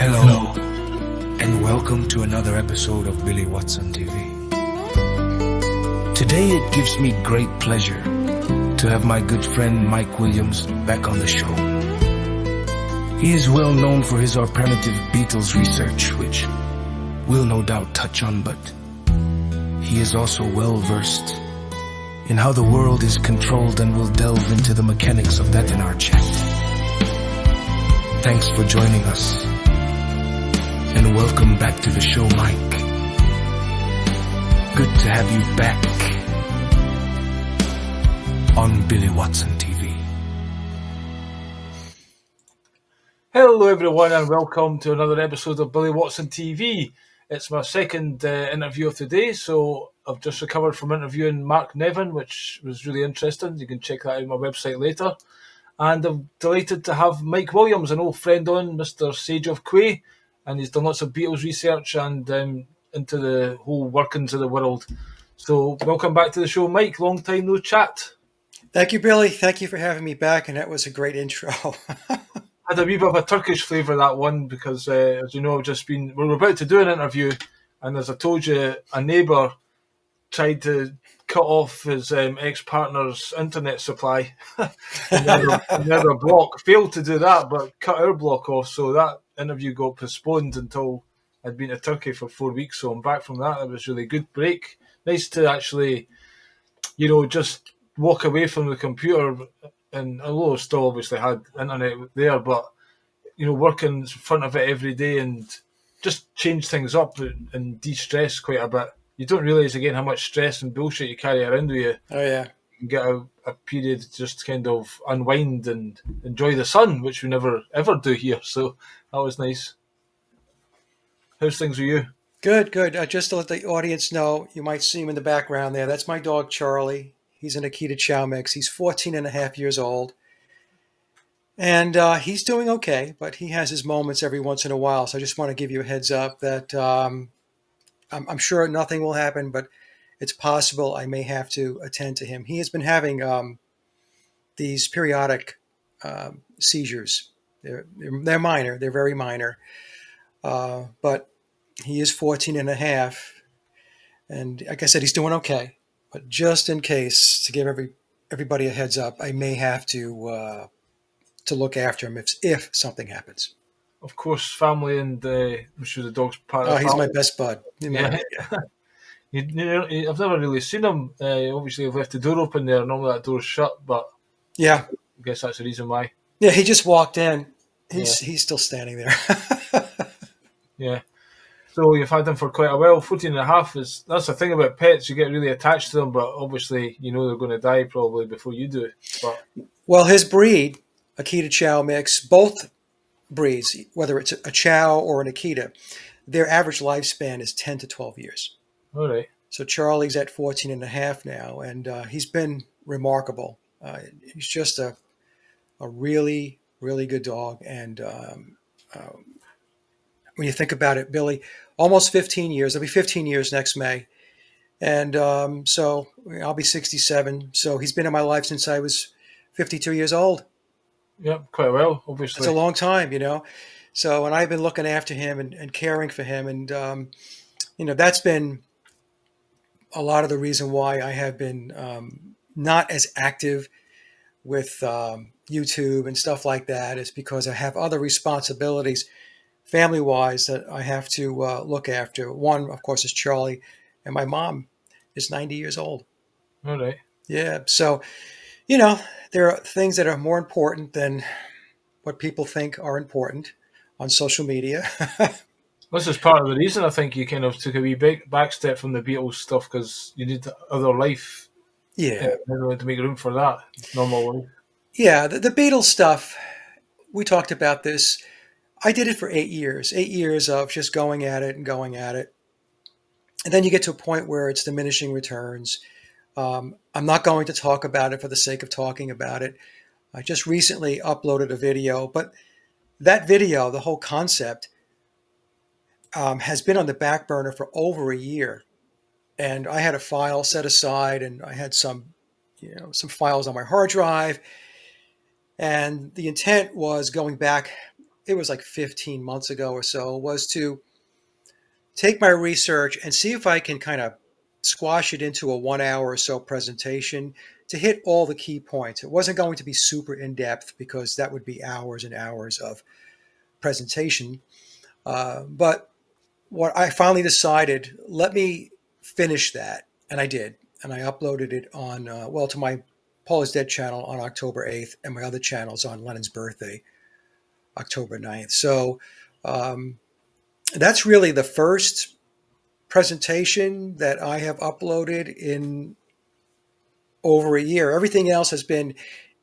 Hello, and welcome to another episode of Billy Watson TV. Today it gives me great pleasure to have my good friend Mike Williams back on the show. He is well known for his alternative Beatles research, which we'll no doubt touch on, but he is also well versed in how the world is controlled, and we'll delve into the mechanics of that in our chat. Thanks for joining us. And welcome back to the show, Mike. Good to have you back on Billy Watson TV. Hello everyone and welcome to another episode of Billy Watson TV. It's my second interview of the day, so I've just recovered from interviewing Mark Nevin, which was really interesting. You can check that out on my website later. And I'm delighted to have Mike Williams, an old friend on, Mr. Sage of Quay, and he's done lots of Beatles research and into the whole workings of the world. So welcome back to the show, Mike. Long time no chat. Thank you, Billy. Thank you for having me back, and that was a great intro. Had a wee bit of a Turkish flavour, that one, because as you know, we're about to do an interview, and as I told you, a neighbour tried to cut off his ex-partner's internet supply. Another block failed to do that, but cut our block off, so that interview got postponed until I'd been to Turkey for 4 weeks, so I'm back from that. It was really good break. Nice to actually, just walk away from the computer, and although I still obviously had internet there, but, working in front of it every day and just change things up and de-stress quite a bit. You don't realise, again, how much stress and bullshit you carry around with you. Oh, yeah. You get a period to just kind of unwind and enjoy the sun, which we never, ever do here. So that was nice. How's things with you? Good. Just to let the audience know, you might see him in the background there. That's my dog, Charlie. He's an Akita Chow mix. He's 14 and a half years old. And he's doing okay, but he has his moments every once in a while. So I just want to give you a heads up that I'm sure nothing will happen, but it's possible I may have to attend to him. He has been having these periodic seizures. They're minor. They're very minor. But he is 14 and a half. And like I said, he's doing okay. But just in case, to give everybody a heads up, I may have to look after him if something happens. Of course, family, and I'm sure the dog's part of the he's family. my best bud. Yeah. I've never really seen him. Obviously, I've left the door open there. Normally that door's shut, but yeah, I guess that's the reason why. Yeah, he just walked in. He's still standing there. Yeah. So you've had them for quite a while. 14 and a half that's the thing about pets. You get really attached to them, but obviously they're going to die probably before you do. But well, his breed, Akita Chow mix, both breeds, whether it's a Chow or an Akita, their average lifespan is 10 to 12 years. All right. So Charlie's at 14 and a half now, and he's been remarkable. He's just a really, really good dog. And when you think about it, Billy, almost 15 years. It'll be 15 years next May. And so I'll be 67. So he's been in my life since I was 52 years old. Yeah, quite well, obviously. It's a long time, So, and I've been looking after him and caring for him. And, that's been a lot of the reason why I have been not as active with YouTube and stuff like that, is because I have other responsibilities family-wise that I have to look after. One, of course, is Charlie, and my mom is 90 years old. All right. Yeah, so, there are things that are more important than what people think are important on social media. This is part of the reason I think you kind of took a wee back step from the Beatles stuff, because you need other life. Yeah. To make room for that normal life. Yeah, the Beatles stuff, we talked about this. I did it for 8 years. 8 years of just going at it. And then you get to a point where it's diminishing returns. I'm not going to talk about it for the sake of talking about it. I just recently uploaded a video, but that video, the whole concept, has been on the back burner for over a year. And I had a file set aside, and I had some files on my hard drive. And the intent was going back it was like 15 months ago or so, was to take my research and see if I can kind of squash it into a 1 hour or so presentation to hit all the key points. It wasn't going to be super in depth because that would be hours and hours of presentation. But what I finally decided, let me finish that. And I did. And I uploaded it on, to my Paul is Dead channel on October 8th, and my other channels on Lennon's birthday, October 9th. So um, that's really the first presentation that I have uploaded in over a year. Everything else has been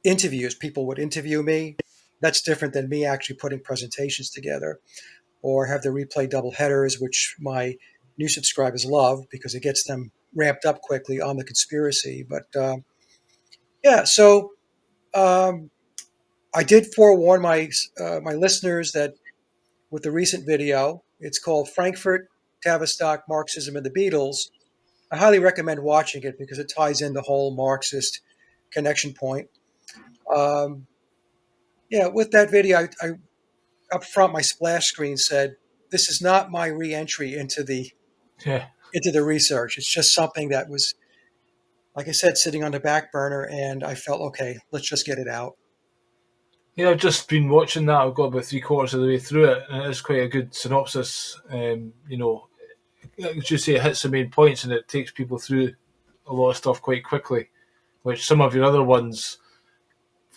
interviews. People would interview me. That's different than me actually putting presentations together, or have the replay double headers, which my new subscribers love because it gets them ramped up quickly on the conspiracy. But yeah, so um, I did forewarn my listeners that with the recent video, it's called Frankfurt, Tavistock, Marxism, and the Beatles. I highly recommend watching it because it ties in the whole Marxist connection point. Um, yeah, with that video, I up front my splash screen said, "This is not my re-entry Yeah. into the research. It's just something that was, like I said, sitting on the back burner, and I felt okay. Let's just get it out." Yeah, I've just been watching that. I've got about three-quarters of the way through it, and it is quite a good synopsis. As you say, it hits the main points and it takes people through a lot of stuff quite quickly, which some of your other ones,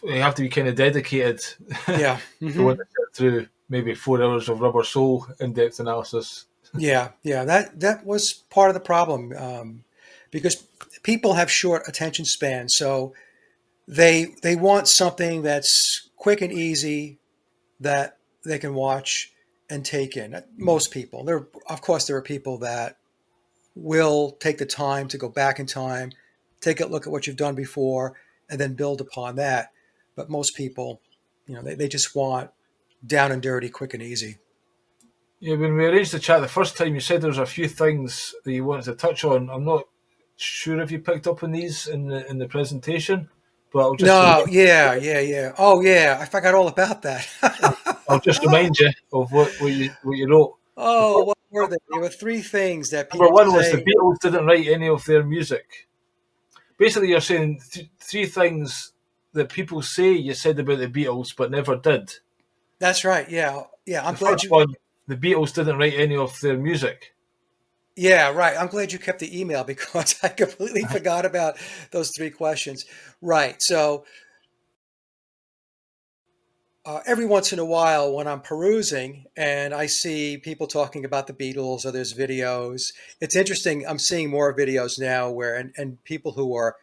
you have to be kind of dedicated Yeah. to want to sit through maybe 4 hours of rubber soul in-depth analysis. Yeah, yeah, that was part of the problem, because people have short attention spans, so they want something that's quick and easy that they can watch and take in. Most people, there, of course, there are people that will take the time to go back in time, take a look at what you've done before, and then build upon that. But most people, they just want down and dirty, quick and easy. Yeah, when we arranged the chat the first time, you said there was a few things that you wanted to touch on. I'm not sure if you picked up on these in the presentation, but No, yeah. Oh, yeah, I forgot all about that. I'll just remind you of what you wrote. The Oh, first, what were they? There were three things that number people one was the say. Beatles didn't write any of their music. Basically, you're saying three things that people say you said about the Beatles but never did. That's right. Yeah, yeah. I'm The glad first you. one, the Beatles didn't write any of their music. Yeah, right. I'm glad you kept the email because I completely forgot about those three questions. Right. So every once in a while, when I'm perusing and I see people talking about the Beatles or there's videos, it's interesting. I'm seeing more videos now where and people who are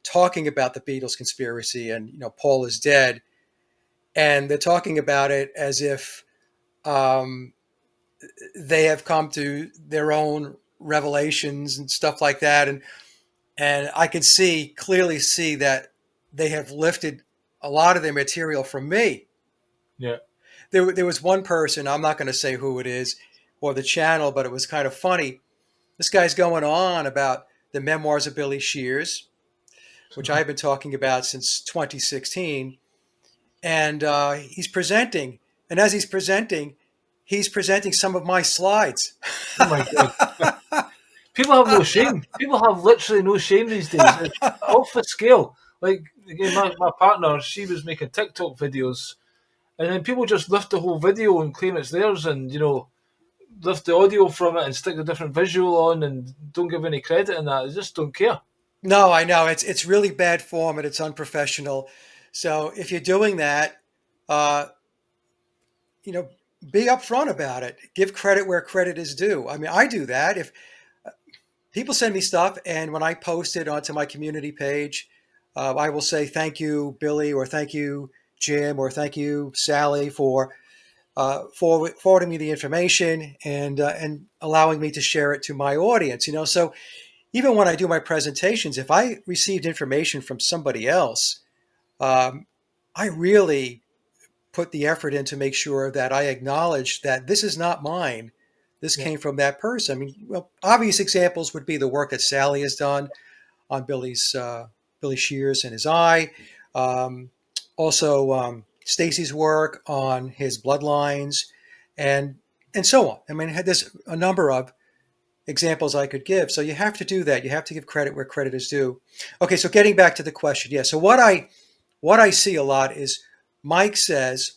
talking about the Beatles conspiracy and Paul is dead, and they're talking about it as if um, they have come to their own revelations and stuff like that, and I can clearly see that they have lifted a lot of their material from me. Yeah, There was one person, I'm not going to say who it is or the channel, but it was kind of funny. This guy's going on about the memoirs of Billy Shears, which I've been talking about since 2016, and he's presenting. And as he's presenting some of my slides. oh my god, people have no shame. People have literally no shame these days. It's off the scale. Like again, my partner, she was making TikTok videos, and then people just lift the whole video and claim it's theirs, and lift the audio from it and stick a different visual on, and don't give any credit in that. They just don't care. No, I know it's really bad form and it's unprofessional. So if you're doing that, uh, you know, be upfront about it. Give credit where credit is due. I mean, I do that. If people send me stuff, and when I post it onto my community page, I will say thank you, Billy, or thank you, Jim, or thank you, Sally, for forwarding me the information and allowing me to share it to my audience. So even when I do my presentations, if I received information from somebody else, um, I really put the effort in to make sure that I acknowledge that this is not mine. This Yeah. came from that person. I mean, well, obvious examples would be the work that Sally has done on Billy Shears and his eye. Um, also, Stacey's work on his bloodlines, and so on. I mean, there's a number of examples I could give. So you have to do that. You have to give credit where credit is due. Okay, so getting back to the question, yeah. So what I see a lot is Mike says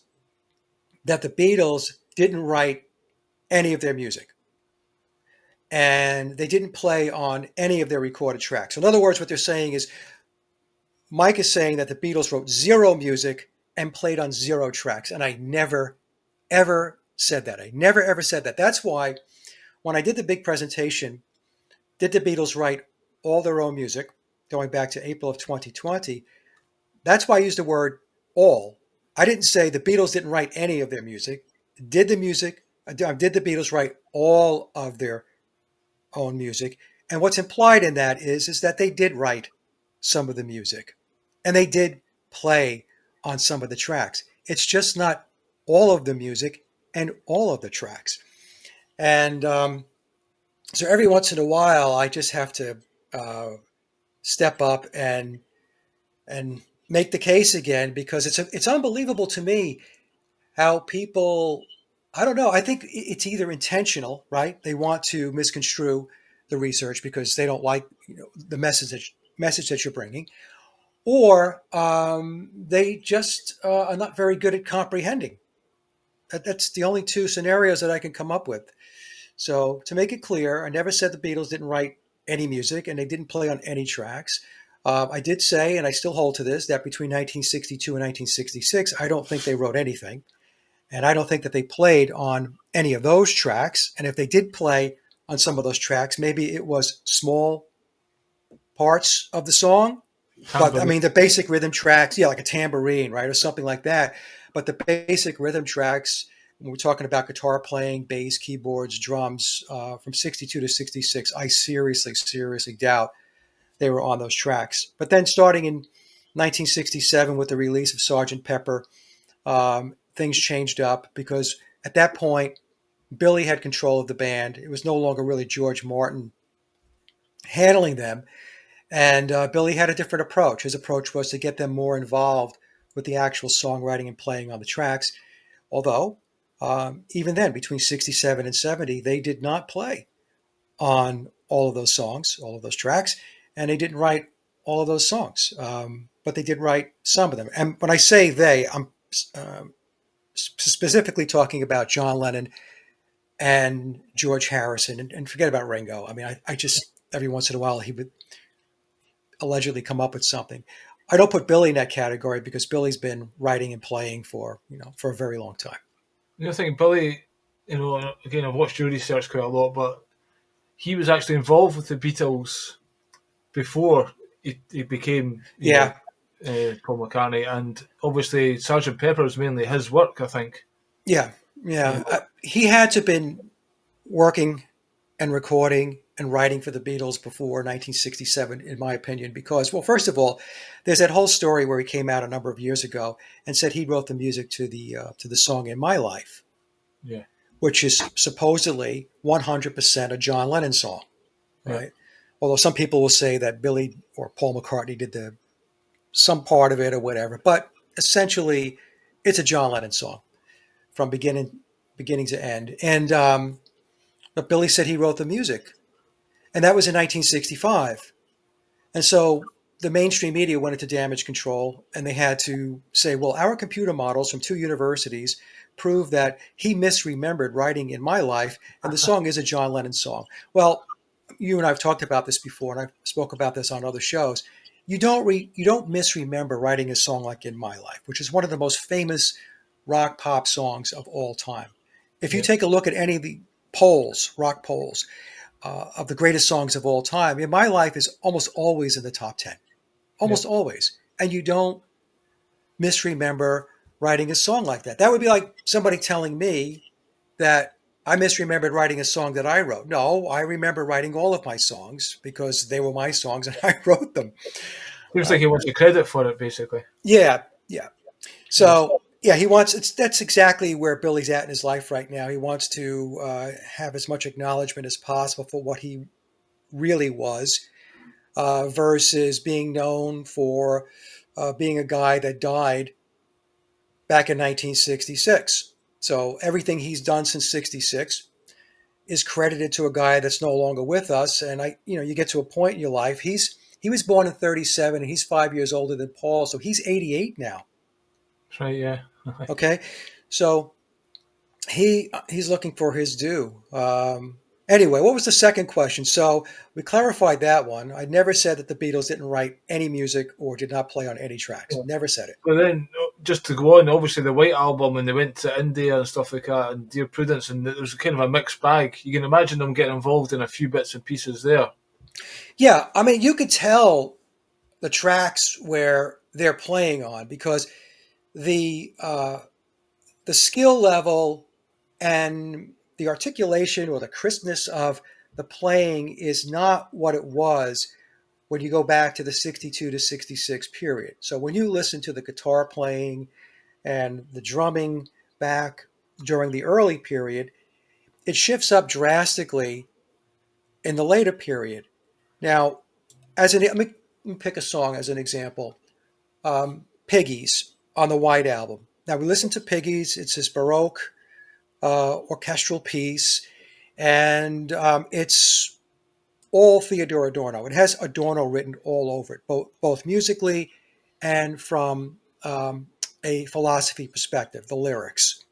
that the Beatles didn't write any of their music, and they didn't play on any of their recorded tracks. So in other words, what they're saying is Mike is saying that the Beatles wrote zero music and played on zero tracks. And I never, ever said that. I never, ever said that. That's why when I did the big presentation, did the Beatles write all their own music, going back to April of 2020? That's why I used the word all. I didn't say the Beatles didn't write any of their music. Did the Beatles write all of their own music? And what's implied in that is that they did write some of the music and they did play on some of the tracks. It's just not all of the music and all of the tracks. And so every once in a while, I just have to step up and make the case again, because it's unbelievable to me how people, I don't know, I think it's either intentional, right? They want to misconstrue the research because they don't like, the message that you're bringing, or they just are not very good at comprehending. That's the only two scenarios that I can come up with. So to make it clear, I never said the Beatles didn't write any music and they didn't play on any tracks. I did say, and I still hold to this, that between 1962 and 1966, I don't think they wrote anything. And I don't think that they played on any of those tracks. And if they did play on some of those tracks, maybe it was small parts of the song. But I mean, the basic rhythm tracks, yeah, like a tambourine, right, or something like that. But the basic rhythm tracks, when we're talking about guitar playing, bass, keyboards, drums, from 62 to 66, I seriously, seriously doubt they were on those tracks. But then starting in 1967 with the release of Sgt. Pepper, things changed up, because at that point, Billy had control of the band. It was no longer really George Martin handling them. And Billy had a different approach. His approach was to get them more involved with the actual songwriting and playing on the tracks. Although, even then, between 67 and 70, they did not play on all of those songs, all of those tracks, and they didn't write all of those songs. But they did write some of them. And when I say they, I'm specifically talking about John Lennon and George Harrison, and forget about Ringo. I mean, I just, every once in a while, he would allegedly come up with something. I don't put Billy in that category because Billy's been writing and playing for a very long time. I think Billy, again, I've watched your research quite a lot, but he was actually involved with the Beatles before he became Paul McCartney, and obviously Sgt. Pepper is mainly his work, I think. Yeah. He had to have been working and recording and writing for the Beatles before 1967, in my opinion, because, well, first of all, there's that whole story where he came out a number of years ago and said he wrote the music to the song "In My Life," which is supposedly 100% a John Lennon song, right? Yeah. Although some people will say that Billy or Paul McCartney did some part of it or whatever, but essentially, it's a John Lennon song from beginning to end. And but Billy said he wrote the music. And that was in 1965. And so the mainstream media went into damage control, and they had to say, well, our computer models from 2 universities prove that he misremembered writing "In My Life," and the song is a John Lennon song. Well, you and I have talked about this before, and I've spoke about this on other shows. You don't misremember writing a song like "In My Life," which is one of the most famous rock pop songs of all time. If you take a look at any of the rock polls, of the greatest songs of all time, "In My Life" is almost always in the top 10, almost always. And you don't misremember writing a song like that. That would be like somebody telling me that I misremembered writing a song that I wrote. No, I remember writing all of my songs because they were my songs and I wrote them. Seems like he wants you credit for it, basically. Yeah. So, yeah, that's exactly where Billy's at in his life right now. He wants to have as much acknowledgement as possible for what he really was, versus being known for being a guy that died back in 1966. So everything he's done since 66 is credited to a guy that's no longer with us. And you get to a point in your life. He was born in 37 and he's 5 years older than Paul. So he's 88 now. That's right, yeah. Okay. So he's looking for his due. Anyway, what was the second question? So we clarified that one. I never said that the Beatles didn't write any music or did not play on any tracks. Yeah. Never said it. But then, just to go on, obviously the White Album, and they went to India and stuff like that, and Dear Prudence, and there was kind of a mixed bag. You can imagine them getting involved in a few bits and pieces there. Yeah, I mean, you could tell the tracks where they're playing on because the skill level and the articulation or the crispness of the playing is not what it was when you go back to the 62 to 66 period. So when you listen to the guitar playing and the drumming back during the early period, it shifts up drastically in the later period. Now, let me pick a song as an example. Piggies on the White Album. Now we listen to Piggies. It's this Baroque orchestral piece, and it's all Theodore Adorno. It has Adorno written all over it, both musically and from a philosophy perspective, the lyrics.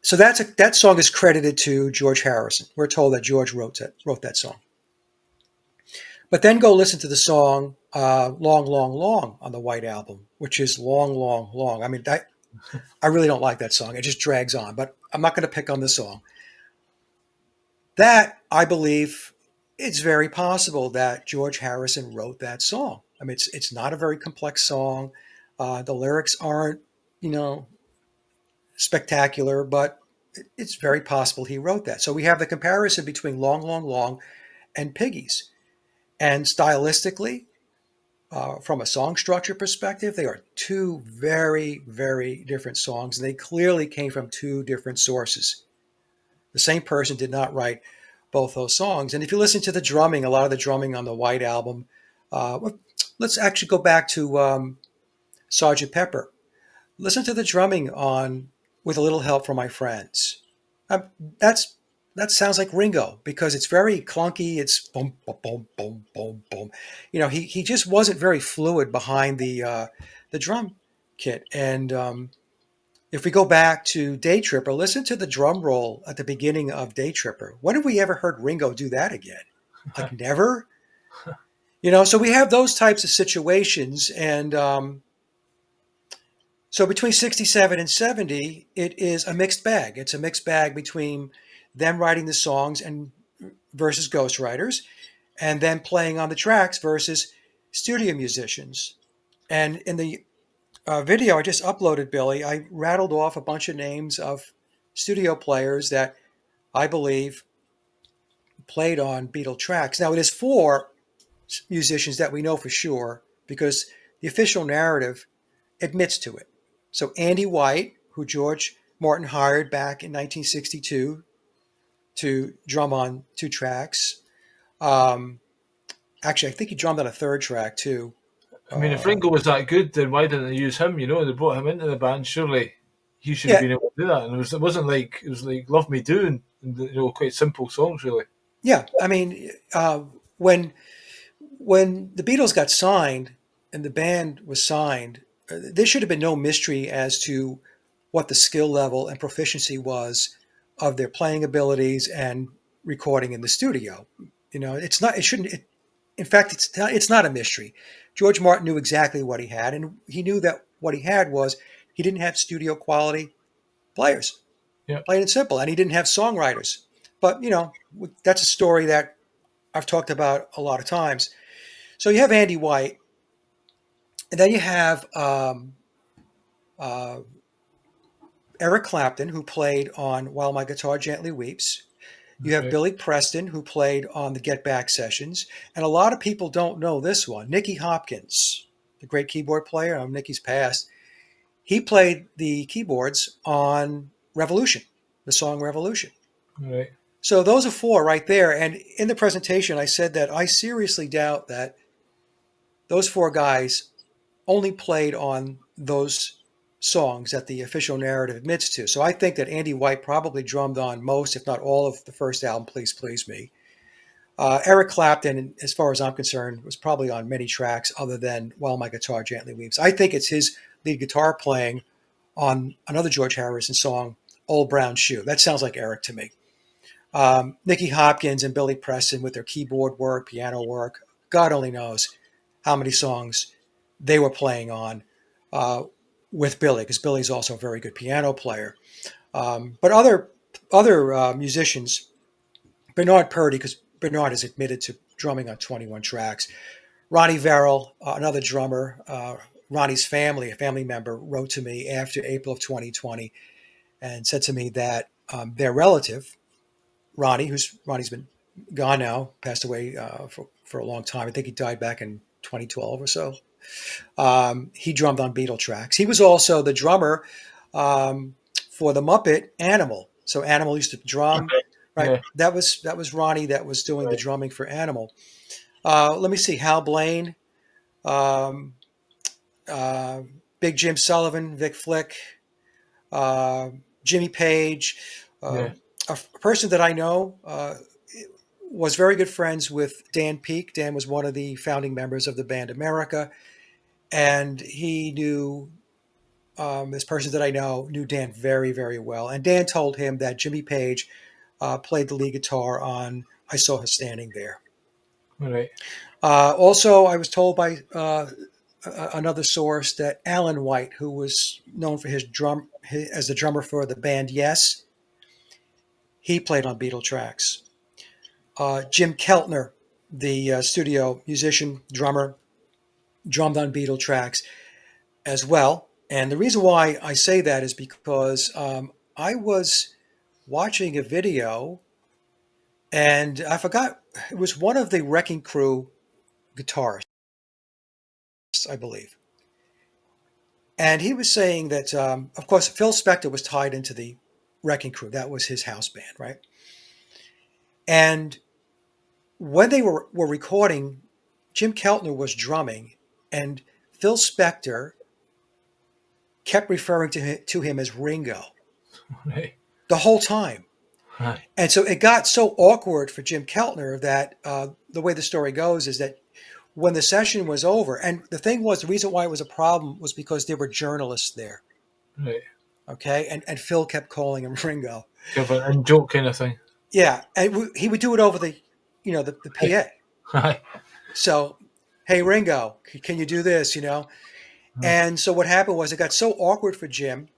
So that song is credited to George Harrison. We're told that George wrote that song. But then go listen to the song Long, Long, Long on the White Album, which is long, long, long. I mean, I really don't like that song. It just drags on, but I'm not going to pick on the song. That, I believe, it's very possible that George Harrison wrote that song. I mean, it's not a very complex song. The lyrics aren't, spectacular, but it's very possible he wrote that. So we have the comparison between Long, Long, Long and Piggies. And stylistically, from a song structure perspective, they are two very, very different songs. And they clearly came from two different sources. The same person did not write both those songs. And if you listen to the drumming, a lot of the drumming on the White Album, let's actually go back to Sgt. Pepper. Listen to the drumming on With a Little Help from My Friends. That sounds like Ringo because it's very clunky. It's boom, boom, boom, boom, boom, boom. He just wasn't very fluid behind the drum kit. And if we go back to Day Tripper, listen to the drum roll at the beginning of Day Tripper. When have we ever heard Ringo do that again? Like never. So we have those types of situations, and so between 67 and 70, it is a mixed bag. It's a mixed bag between them writing the songs and versus ghostwriters, and then playing on the tracks versus studio musicians. And in the video I just uploaded, Billy, I rattled off a bunch of names of studio players that I believe played on Beatle tracks. Now, it is 4 musicians that we know for sure because the official narrative admits to it. So Andy White, who George Martin hired back in 1962 to drum on 2 tracks. Actually, I think he drummed on a 3rd track too. I mean, if Ringo was that good, then why didn't they use him? They brought him into the band. Surely he should have been able to do that. And it wasn't like "Love Me Do" and quite simple songs, really. Yeah, I mean, when the Beatles got signed and the band was signed, there should have been no mystery as to what the skill level and proficiency was of their playing abilities and recording in the studio. It's not. It shouldn't. In fact, it's not a mystery. George Martin knew exactly what he had, and he knew that what he had was he didn't have studio quality players, plain and simple, and he didn't have songwriters. But that's a story that I've talked about a lot of times. So you have Andy White, and then you have Eric Clapton, who played on While My Guitar Gently Weeps. You have Billy Preston, who played on the Get Back sessions. And a lot of people don't know this one. Nicky Hopkins, the great keyboard player, Nicky's passed. He played the keyboards on Revolution, the song Revolution. Right. So those are 4 right there. And in the presentation, I said that I seriously doubt that those 4 guys only played on those songs that the official narrative admits to. So I think that Andy White probably drummed on most, if not all, of the first album, Please Please Me. Eric Clapton, as far as I'm concerned, was probably on many tracks other than While My Guitar Gently Weeps. I think it's his lead guitar playing on another George Harrison song, Old Brown Shoe. That sounds like Eric to me. Nicky Hopkins and Billy Preston with their keyboard work, piano work. God only knows how many songs they were playing on with Billy, because Billy's also a very good piano player. But other musicians, Bernard Purdy, because Bernard is admitted to drumming on 21 tracks. Ronnie Verrill, another drummer, Ronnie's family, a family member, wrote to me after April of 2020 and said to me that their relative, Ronnie's been gone now, passed away for a long time. I think he died back in 2012 or so. He drummed on Beatle tracks. He was also the drummer for the Muppet Animal. So Animal used to drum, right? Yeah. That was Ronnie that was doing the drumming for Animal. Let me see, Hal Blaine, um, Big Jim Sullivan, Vic Flick, Jimmy Page, Yeah. a person that I know was very good friends with Dan Peake. Dan was one of the founding members of the band America, and he knew this person that I know knew Dan very, very well. And Dan told him that Jimmy Page played the lead guitar on "I Saw Her Standing There." All right. Also, I was told by another source that Alan White, who was known for as the drummer for the band Yes, he played on Beatle tracks. Jim Keltner, the studio musician, drummer, drummed on Beatle tracks as well. And the reason why I say that is because I was watching a video and I forgot, it was one of the Wrecking Crew guitarists, I believe. And he was saying that, of course, Phil Spector was tied into the Wrecking Crew. That was his house band, right? And when they were recording, Jim Keltner was drumming, and Phil Spector kept referring to him as Ringo Right. the whole time. Right. And so it got so awkward for Jim Keltner that the way the story goes is that when the session was over, and the thing was, the reason why it was a problem was because there were journalists there. Right. Okay. And Phil kept calling him Ringo. Kind of an in-joke kind of thing. Yeah. And he would do it over the PA. Aye. So, hey, Ringo, can you do this? And so what happened was it got so awkward for Jim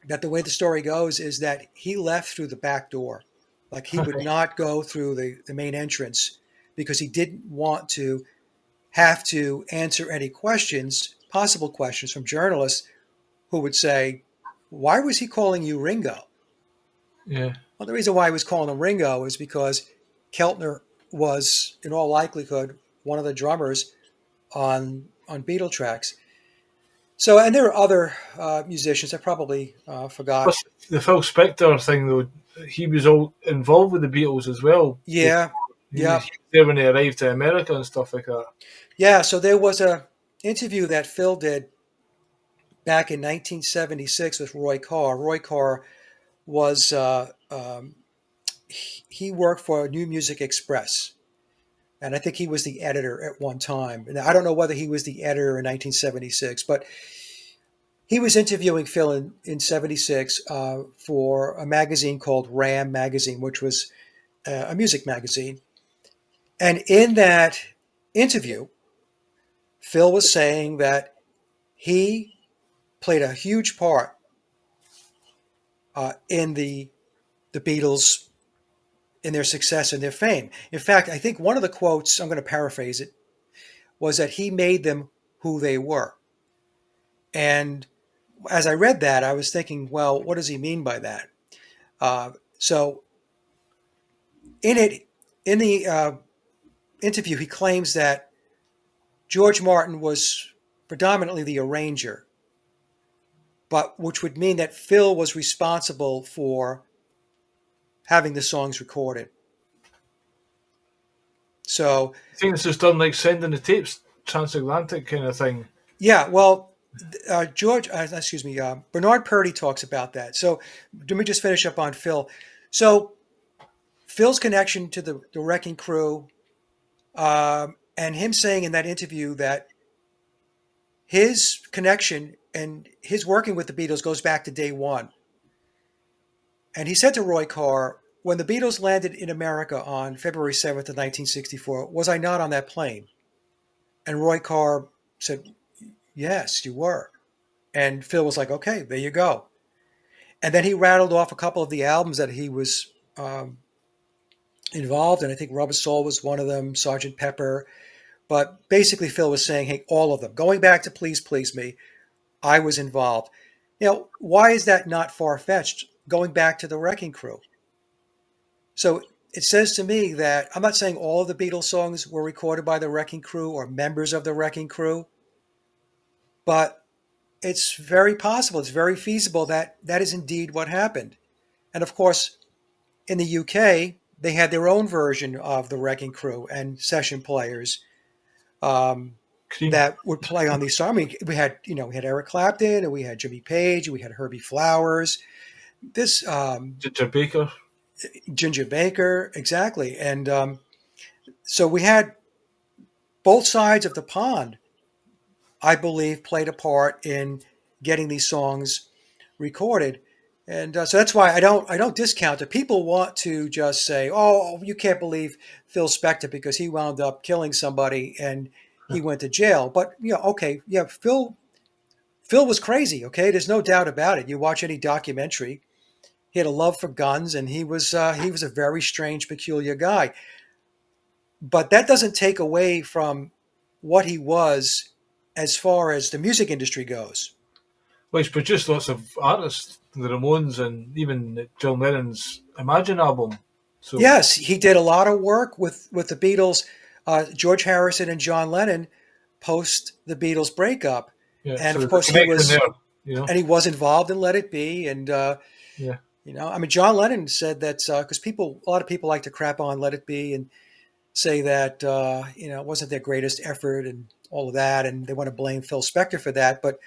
that the way the story goes is that he left through the back door. Like he would not go through the main entrance because he didn't want to have to answer any possible questions from journalists who would say, why was he calling you Ringo? Yeah. Well, the reason why he was calling him Ringo is because Keltner was, in all likelihood, one of the drummers on Beatle tracks. So, and there are other musicians I probably forgot. Plus, the Phil Spector thing, though, he was all involved with the Beatles as well. Yeah, He yeah, was there when they arrived to America and stuff like that. yeah. So there was a interview that Phil did back in 1976 with Roy Carr. Roy Carr was he worked for New Music Express, and I think he was the editor at one time. And I don't know whether he was the editor in 1976, but he was interviewing Phil in 76 for a magazine called Ram Magazine, which was a music magazine. And in that interview, Phil was saying that he played a huge part in the Beatles, in their success and their fame. In fact, I think one of the quotes, I'm going to paraphrase it, was that he made them who they were. And as I read that, I was thinking, well, what does he mean by that? So in the interview, he claims that George Martin was predominantly the arranger, but which would mean that Phil was responsible for having the songs recorded. So I think this is done like sending the tapes transatlantic kind of thing. yeah, well, Bernard Purdy talks about that. So let me just finish up on Phil. So Phil's connection to the Wrecking Crew, and him saying in that interview that his connection and his working with the Beatles goes back to day one. And he said to Roy Carr, when the Beatles landed in America on February 7th of 1964, was I not on that plane? And Roy Carr said, yes, you were. And Phil was like, okay, there you go. And then he rattled off a couple of the albums that he was involved in. I think Rubber Soul was one of them, Sergeant Pepper. But basically, Phil was saying, hey, all of them. Going back to Please Please Me, I was involved. Why is that not far-fetched? Going back to the Wrecking Crew. So it says to me that I'm not saying all of the Beatles songs were recorded by the Wrecking Crew or members of the Wrecking Crew, but it's very possible, it's very feasible that that is indeed what happened. And of course, in the UK, they had their own version of the Wrecking Crew and session players Cream. that would play on these songs. I mean, we had Eric Clapton, and we had Jimmy Page, and we had Herbie Flowers. This Ginger Baker. Ginger Baker, exactly. And so we had both sides of the pond, I believe, played a part in getting these songs recorded. And so that's why I don't discount it. People want to just say, "Oh, you can't believe Phil Spector because he wound up killing somebody and he went to jail." But okay, yeah, Phil was crazy. Okay, there's no doubt about it. You watch any documentary, he had a love for guns, and he was a very strange, peculiar guy. But that doesn't take away from what he was as far as the music industry goes. Well, he's produced lots of artists, the Ramones, and even John Lennon's Imagine album. So Yes, he did a lot of work with the Beatles, George Harrison and John Lennon post the Beatles breakup, yeah, and so of there's a course he connection was there. You know, and he was involved in Let It Be, and yeah, I mean, John Lennon said that because a lot of people like to crap on Let It Be and say that it wasn't their greatest effort and all of that, and they want to blame Phil Spector for that. But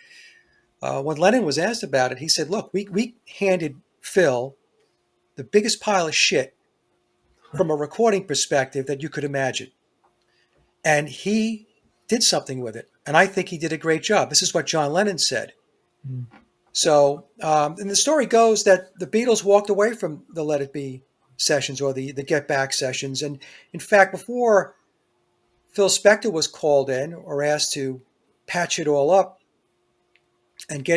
when Lennon was asked about it, he said, "Look, we handed Phil the biggest pile of shit from a recording perspective that you could imagine, and he did something with it, and I think he did a great job." This is what John Lennon said. mm. So, and the story goes that the Beatles walked away from the Let It Be sessions or the Get Back sessions, and in fact, before Phil Spector was called in or asked to patch it all up and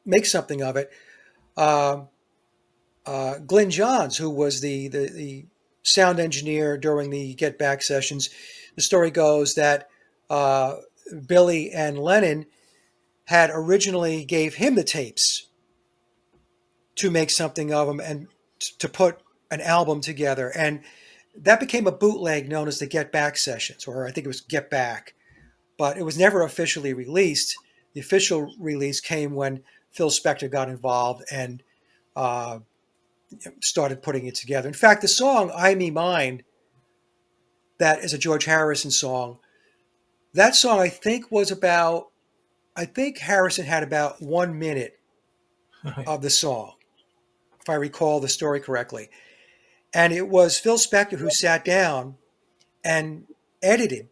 make something of it. Uh, Glyn Johns, who was the sound engineer during the Get Back sessions, the story goes that uh, Billy and Lennon had originally gave him the tapes to make something of them and to put an album together, and that became a bootleg known as the Get Back sessions, or I think it was Get Back, but it was never officially released. The official release came when Phil Spector got involved and uh, started putting it together. In fact, the song "I Me Mine," that is a George Harrison song. That song, I think Harrison had about 1 minute of the song, if I recall the story correctly. And it was Phil Spector who sat down and edited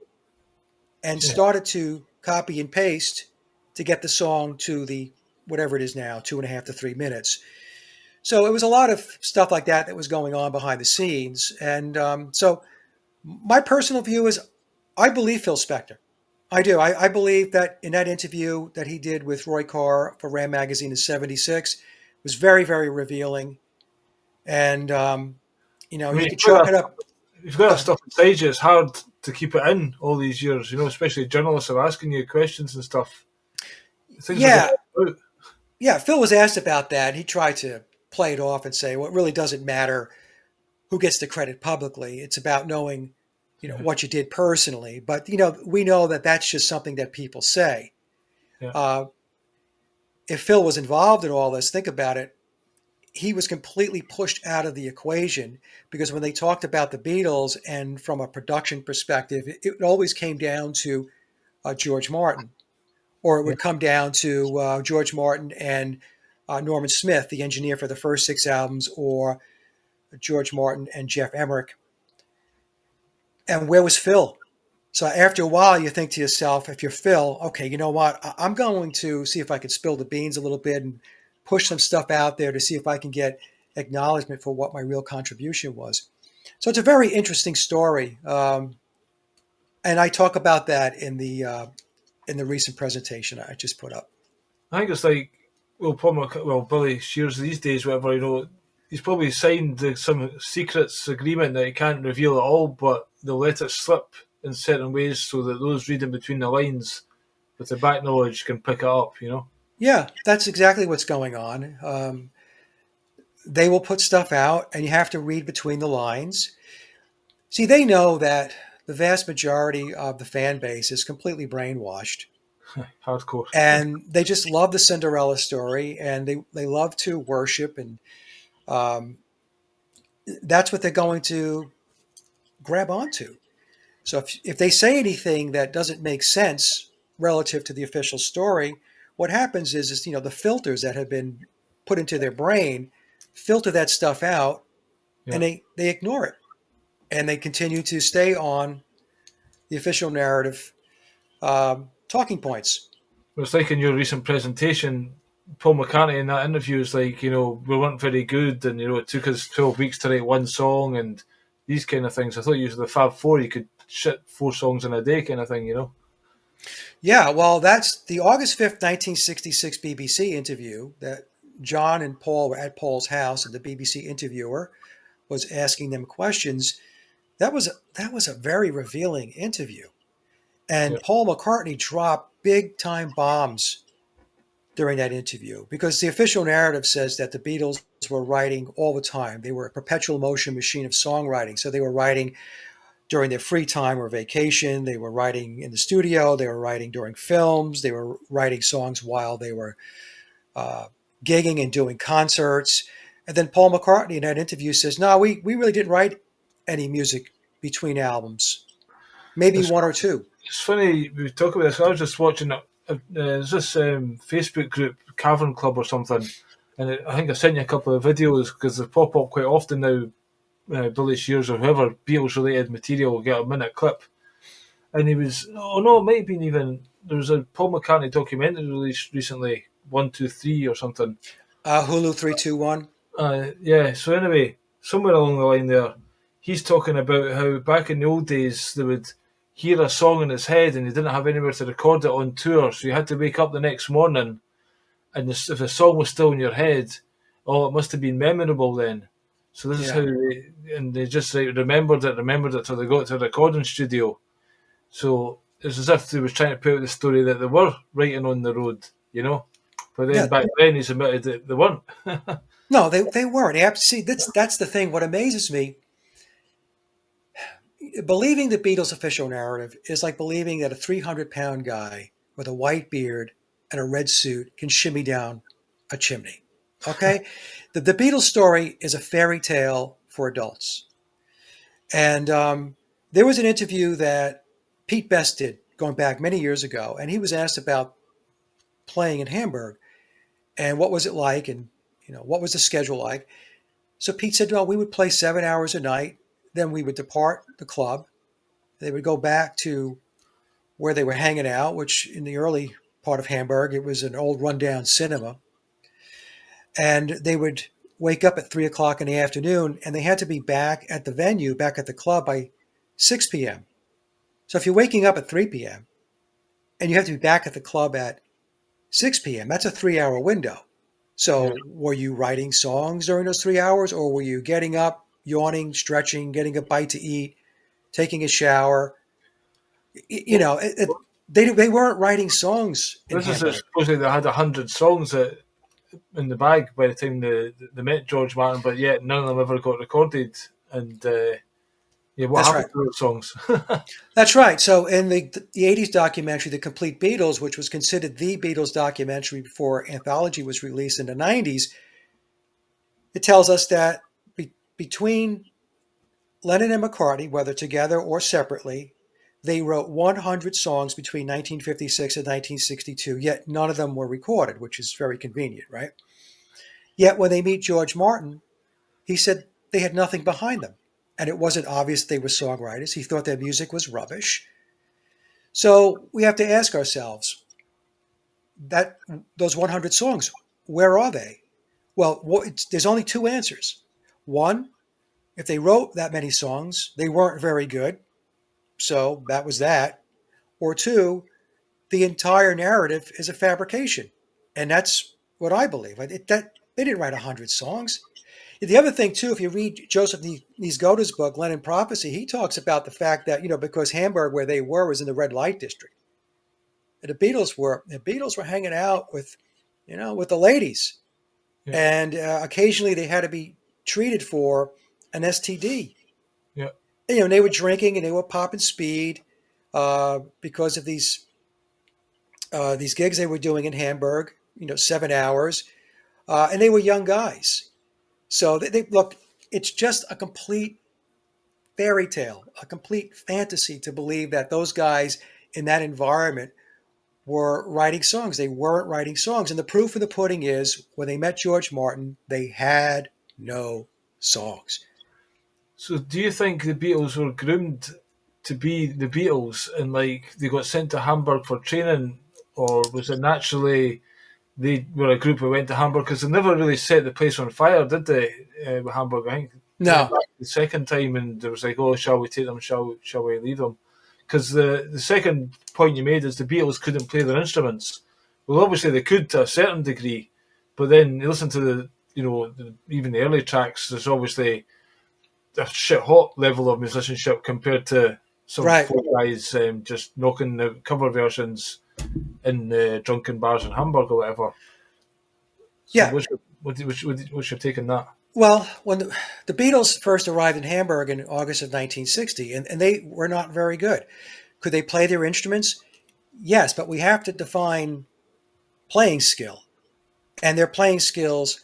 and Yeah. started to copy and paste to get the song to the whatever it is now, 2.5 to 3 minutes. So it was a lot of stuff like that was going on behind the scenes. And so my personal view is I believe Phil Spector. I do. I believe that in that interview that he did with Roy Carr for Ram Magazine in '76 was very, very revealing. And, I mean, you could chalk it up. you've got Go that ahead. stuff inside you. It's hard to keep it in all these years. You know, especially journalists are asking you questions and stuff. Things are going Yeah. out. Yeah. Phil was asked about that. He tried to play it off and say, well, it really doesn't matter who gets the credit publicly. It's about knowing, Yeah, what you did personally. But, we know that that's just something that people say. yeah, Uh, if Phil was involved in all this, think about it. He was completely pushed out of the equation because when they talked about the Beatles and from a production perspective, it always came down to George Martin or it Yeah. would come down to George Martin and Norman Smith, the engineer for the first 6 albums, or George Martin and Jeff Emmerich. And where was Phil? So after a while, you think to yourself, if you're Phil, okay, you know what? I'm going to see if I can spill the beans a little bit and push some stuff out there to see if I can get acknowledgement for what my real contribution was. So it's a very interesting story, and I talk about that in the recent presentation I just put up. I think it's like, well, Billy Shears these days, whatever, he's probably signed some secrets agreement that he can't reveal at all, but they'll let it slip in certain ways so that those reading between the lines with the back knowledge can pick it up. Yeah, that's exactly what's going on. They will put stuff out, and you have to read between the lines. See, they know that the vast majority of the fan base is completely brainwashed, Hardcore. and they just love the Cinderella story, and they love to worship, and um, that's what they're going to grab onto. So if they say anything that doesn't make sense relative to the official story, what happens is the filters that have been put into their brain filter that stuff out, Yeah. and they ignore it, and they continue to stay on the official narrative talking points. It's like in your recent presentation, Paul McCartney in that interview is like, we weren't very good, and it took us 12 weeks to write one song, and these kind of things. I thought you was the Fab Four, you could shit 4 songs in a day, kind of thing. Yeah, well, that's the August 5th, 1966 BBC interview that John and Paul were at Paul's house, and the BBC interviewer was asking them questions. That was a very revealing interview. Yeah, And Paul McCartney dropped big time bombs during that interview because the official narrative says that the Beatles were writing all the time. They were a perpetual motion machine of songwriting. So they were writing during their free time or vacation. They were writing in the studio. They were writing during films. They were writing songs while they were uh, gigging and doing concerts. And then Paul McCartney in that interview says, no, we really didn't write any music between albums, maybe it's, one or two. it's funny we talk about this. I was just watching there's this Facebook group, Cavern Club or something, and I think I sent you a couple of videos because they pop up quite often now. Billy Shears or whoever Beatles related material will get a minute clip, and he was, oh no, it might have been even, there was a Paul McCartney documentary released recently, 1, 2, 3 or something. Hulu 321. Yeah, so anyway, somewhere along the line there, he's talking about how back in the old days they would hear a song in his head and they didn't have anywhere to record it on tour, so you had to wake up the next morning, and if the song was still in your head, oh, it must have been memorable then. So this is Yeah. how they just remembered it till they got to the recording studio. So it's as if they was trying to put out the story that they were writing on the road. But then Yeah. back then he's admitted that they weren't. No, they weren't. See, that's the thing. What amazes me, believing the Beatles' official narrative is like believing that a 300-pound guy with a white beard and a red suit can shimmy down a chimney. Okay? The Beatles story is a fairy tale for adults. And there was an interview that Pete Best did going back many years ago, and he was asked about playing in Hamburg and what was it like, and what was the schedule like. So Pete said, well, we would play 7 hours a night, then we would depart the club. They would go back to where they were hanging out, which in the early part of Hamburg, it was an old rundown cinema. And they would wake up at 3 o'clock in the afternoon, and they had to be back at the venue, back at the club by 6 p.m. So if you're waking up at 3 p.m. and you have to be back at the club at 6 p.m., that's a 3-hour window. Yeah. So were you writing songs during those 3 hours, or were you getting up, yawning, stretching, getting a bite to eat, taking a shower? They weren't writing songs in This is it, Hamburg. supposedly they had 100 songs in the bag by the time they met George Martin, but yet none of them ever got recorded. And what That's happened right. to those songs? That's right. So in the 80s documentary, The Complete Beatles, which was considered the Beatles documentary before Anthology was released in the 90s, it tells us that between Lennon and McCartney, whether together or separately, they wrote 100 songs between 1956 and 1962, yet none of them were recorded, which is very convenient, right? Yet when they meet George Martin, he said they had nothing behind them. And it wasn't obvious they were songwriters. He thought their music was rubbish. So we have to ask ourselves that those 100 songs, where are they? Well, there's only two answers. One, if they wrote that many songs, they weren't very good. So that was that. Or two, the entire narrative is a fabrication. And that's what I believe. That they didn't write 100 songs. The other thing, too, if you read Joseph Niezgoda's book, Lenin Prophecy, he talks about the fact that, because Hamburg, where they were, was in the red light district. And the Beatles were hanging out with, with the ladies. Yeah. And occasionally they had to be treated for an STD. Yeah. And, they were drinking and they were popping speed because of these gigs they were doing in Hamburg, 7 hours. And they were young guys. So they look, it's just a complete fairy tale, a complete fantasy to believe that those guys in that environment were writing songs. They weren't writing songs. And the proof of the pudding is when they met George Martin, they had no songs. So do you think the Beatles were groomed to be the Beatles and they got sent to Hamburg for training, or was it naturally they were a group who went to Hamburg? Because they never really set the place on fire, did they, with Hamburg? I think No. The second time, and there was oh, shall we take them? Shall we leave them? Because the second point you made is the Beatles couldn't play their instruments. Well, obviously they could to a certain degree, but then you listen to even the early tracks. There's obviously a shit hot level of musicianship compared to some Right. four guys just knocking the cover versions in drunken bars in Hamburg or whatever. So Yeah. what's your take on that? Well, when the Beatles first arrived in Hamburg in August of 1960, and they were not very good. Could they play their instruments? Yes, but we have to define playing skill. And their playing skills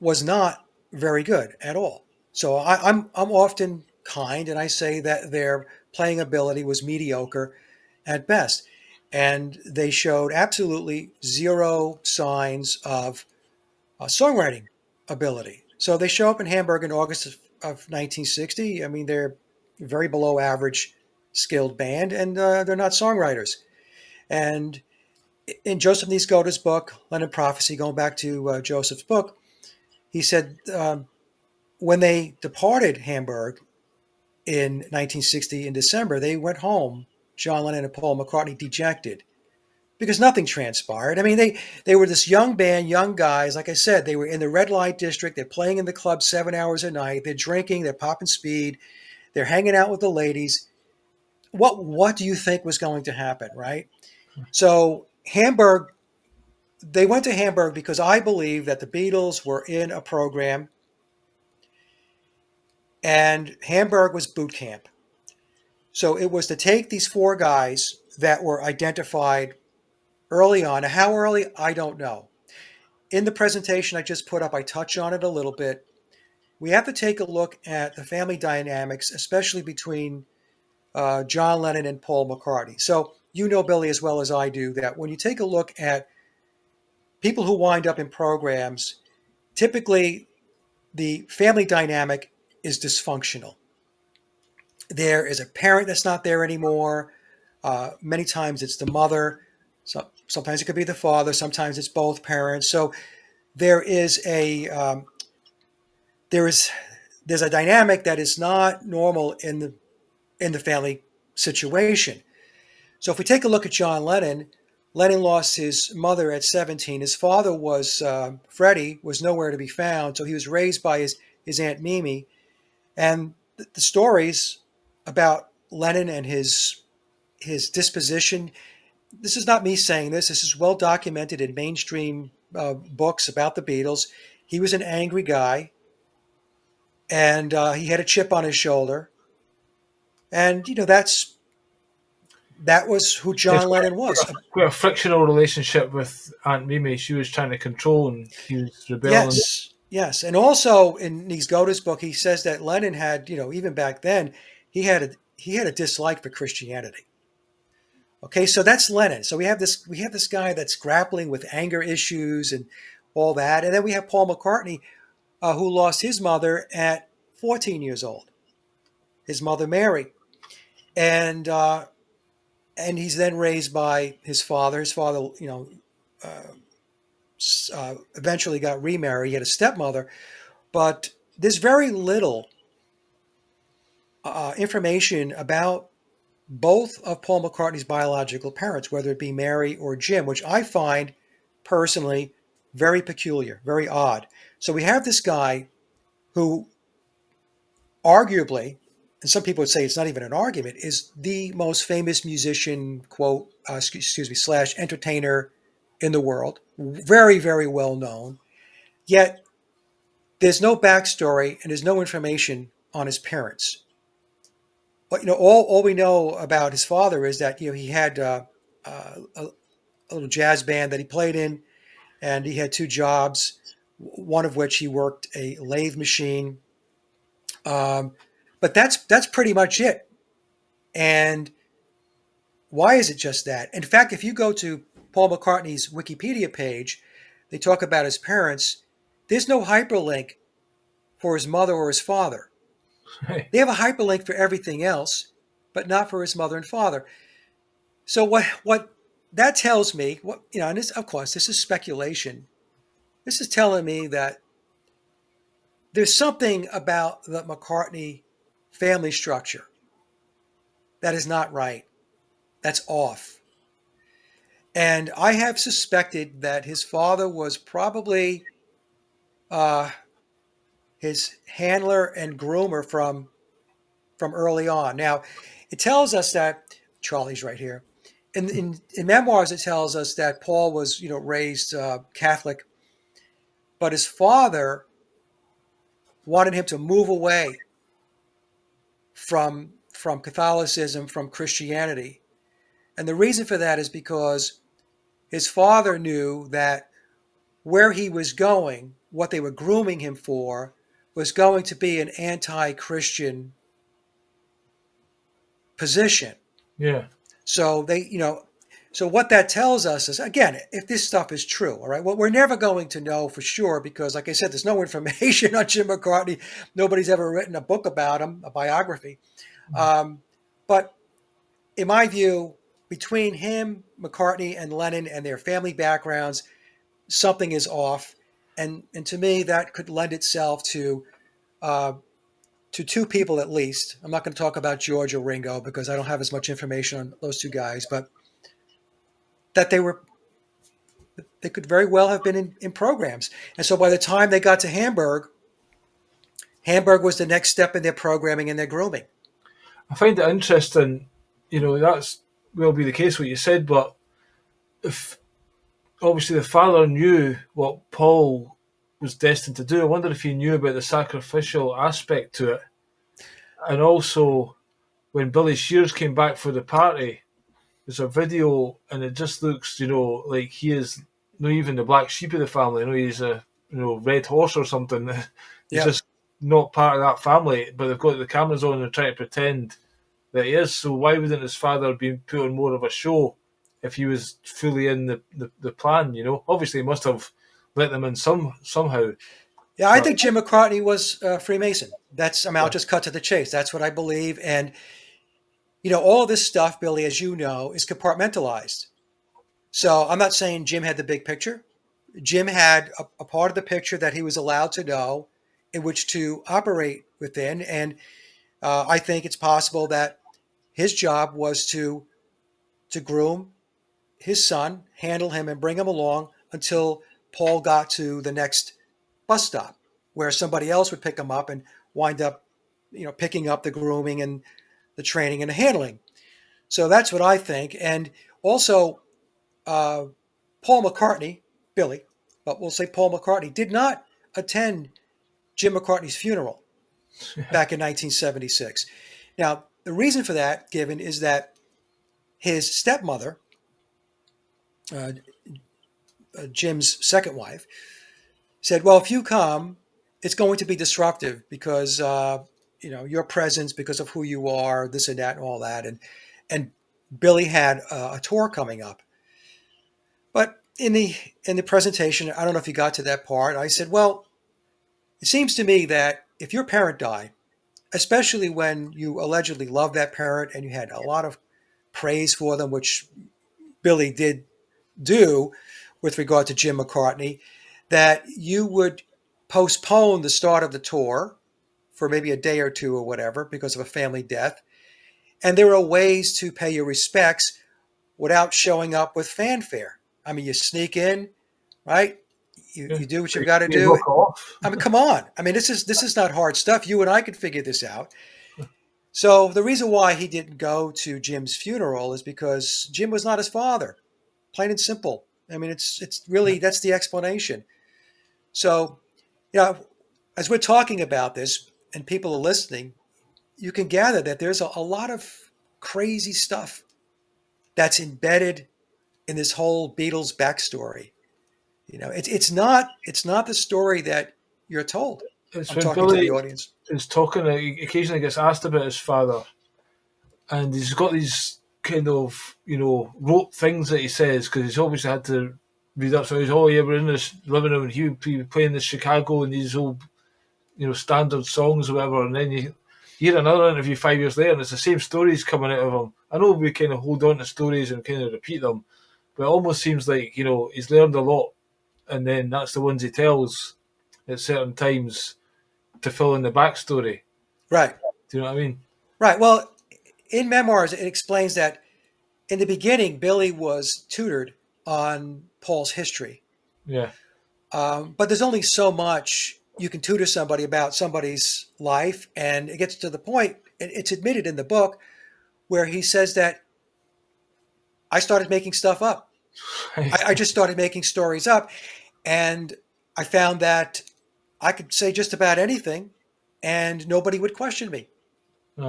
was not very good at all. So I'm often kind, and I say that their playing ability was mediocre at best. And they showed absolutely zero signs of songwriting ability. So they show up in Hamburg in August of 1960. I mean, they're very below average skilled band, and they're not songwriters. And in Joseph Niezgoda's book, Lenin Prophecy, going back to Joseph's book, he said when they departed Hamburg in 1960 in December, they went home, John Lennon and Paul McCartney, dejected because nothing transpired. I mean, they were this young band, young guys. Like I said, they were in the red light district. They're playing in the club 7 hours a night. They're drinking. They're popping speed. They're hanging out with the ladies. What do you think was going to happen, right? So Hamburg, they went to Hamburg because I believe that the Beatles were in a program, and Hamburg was boot camp. So it was to take these four guys that were identified early on. How early, I don't know. In the presentation I just put up, I touch on it a little bit. We have to take a look at the family dynamics, especially between John Lennon and Paul McCartney. So you know, Billy, as well as I do, that when you take a look at people who wind up in programs, typically the family dynamic is dysfunctional. There is a parent that's not there anymore. Many times it's the mother. Sometimes it could be the father. Sometimes it's both parents. So there's a dynamic that is not normal in the family situation. So if we take a look at John Lennon, Lennon lost his mother at 17. His father was Freddie, was nowhere to be found. So he was raised by his Aunt Mimi. And the stories about Lennon and his disposition, this is not me saying this. This is well documented in mainstream books about the Beatles. He was an angry guy, and he had a chip on his shoulder. And, that was who John Lennon was. Quite a frictional relationship with Aunt Mimi. She was trying to control, and he was rebelling. Yes. And also in Niezgoda's book, he says that Lennon had, even back then, he had he had a dislike for Christianity. Okay, so that's Lennon. So we have this guy that's grappling with anger issues and all that, and then we have Paul McCartney, who lost his mother at 14 years old, his mother Mary, and he's then raised by his father. His father, eventually got remarried. He had a stepmother, but there's very little information about both of Paul McCartney's biological parents, whether it be Mary or Jim, which I find personally very peculiar, very odd. So we have this guy who arguably, and some people would say it's not even an argument, is the most famous musician, quote, excuse me, slash entertainer in the world. Very, very well known. Yet there's no backstory and there's no information on his parents. But all we know about his father is that he had a little jazz band that he played in, and he had two jobs, one of which he worked a lathe machine. But that's pretty much it. And why is it just that? In fact, if you go to Paul McCartney's Wikipedia page, they talk about his parents. There's no hyperlink for his mother or his father. Right. They have a hyperlink for everything else, but not for his mother and father. So what that tells me, and this, of course, this is speculation. This is telling me that there's something about the McCartney family structure that is not right. That's off. And I have suspected that his father was probably his handler and groomer from early on. Now, it tells us that Charlie's right here. In memoirs, it tells us that Paul was, raised Catholic, but his father wanted him to move away from Catholicism, from Christianity. And the reason for that is because his father knew that where he was going, what they were grooming him for, was going to be an anti-Christian position. Yeah. So so what that tells us is, again, if this stuff is true, all right, well, we're never going to know for sure because, like I said, there's no information on Jim McCartney. Nobody's ever written a book about him, a biography. But in my view, between him, McCartney, and Lennon and their family backgrounds, something is off. And to me, that could lend itself to two people at least. I'm not going to talk about George or Ringo because I don't have as much information on those two guys, but that they could very well have been in programs. And so by the time they got to Hamburg was the next step in their programming and their grooming. I find it interesting, that's will be the case what you said, but if obviously the father knew what Paul was destined to do, I wonder if he knew about the sacrificial aspect to it. And also, when Billy Shears came back for the party, there's a video and it just looks, like he is not even the black sheep of the family. He's a red horse or something. He's just not part of that family, but they've got the cameras on and they're trying to pretend that he is. So why wouldn't his father be put on more of a show if he was fully in the plan? Obviously he must have let them in somehow. Yeah, I think Jim McCartney was Freemason. I'll just cut to the chase. That's what I believe. And, all of this stuff, Billy, as you know, is compartmentalized. So I'm not saying Jim had the big picture. Jim had a part of the picture that he was allowed to know in which to operate within. And I think it's possible that his job was to groom his son, handle him, and bring him along until Paul got to the next bus stop where somebody else would pick him up and wind up, picking up the grooming and the training and the handling. So that's what I think. And also, Paul McCartney, Billy, but we'll say Paul McCartney, did not attend Jim McCartney's funeral back in 1976. Now, the reason for that, given, is that his stepmother, Jim's second wife, said, well, if you come, it's going to be disruptive because your presence because of who you are, this and that and all that. And Billy had a tour coming up. But in the presentation, I don't know if you got to that part. I said, well, it seems to me that if your parent died, especially when you allegedly loved that parent and you had a lot of praise for them, which Billy did do with regard to Jim McCartney, that you would postpone the start of the tour for maybe a day or two or whatever because of a family death. And there are ways to pay your respects without showing up with fanfare. I mean, you sneak in, right? Yeah. You do what you've got to You do. walk off. I mean, come on. I mean, this is not hard stuff. You and I could figure this out. So the reason why he didn't go to Jim's funeral is because Jim was not his father, plain and simple. I mean, it's really that's the explanation. So, as we're talking about this and people are listening, you can gather that there's a lot of crazy stuff that's embedded in this whole Beatles backstory. It's not the story that you're told. It's I'm when talking to the Billy audience. is talking, he occasionally gets asked about his father, and he's got these kind of, rote things that he says, because he's obviously had to read up. So he's, oh yeah, we're in this living room, and he would be playing this Chicago and these old, standard songs or whatever, and then you hear another interview 5 years later, and it's the same stories coming out of him. I know we kind of hold on to stories and kind of repeat them, but it almost seems like, he's learned a lot, and then that's the ones he tells at certain times to fill in the backstory. Right. Do you know what I mean? Right. Well, in memoirs, it explains that in the beginning, Billy was tutored on Paul's history. Yeah. But there's only so much you can tutor somebody about somebody's life. And it gets to the point, it's admitted in the book, where he says that I started making stuff up. I just started making stories up. And I found that I could say just about anything and nobody would question me.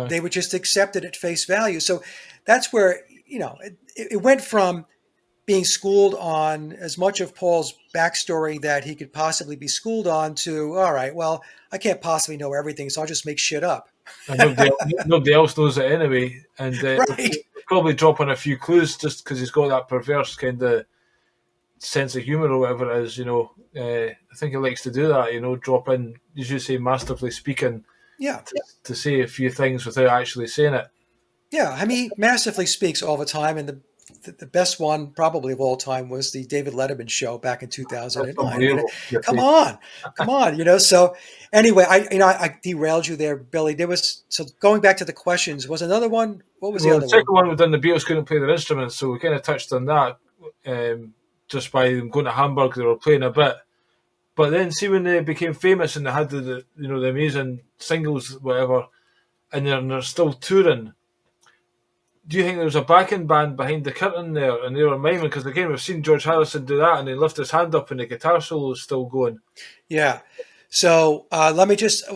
They would just accept it at face value. So that's where, it went from being schooled on as much of Paul's backstory that he could possibly be schooled on to, all right, well, I can't possibly know everything, so I'll just make shit up. And nobody else knows it anyway. And Right. probably drop in a few clues just because he's got that perverse kind of sense of humour or whatever it is, I think he likes to do that, drop in, as you say, masterfully speaking, Yeah. to say a few things without actually saying it. Yeah. I mean, he masterfully speaks all the time. And the best one probably of all time was the David Letterman show back in 2009. I mean, come on. So anyway, I derailed you there, Billy. So going back to the questions, was another one. What was the other The second one within the Beatles couldn't play their instruments, so we kind of touched on that just by them going to Hamburg. They were playing a bit, but then see when they became famous and they had the amazing singles, whatever, and they're still touring. Do you think there was a backing band behind the curtain there and they were miming? Because again, we've seen George Harrison do that and he lift his hand up and the guitar solo is still going. Yeah. So let me just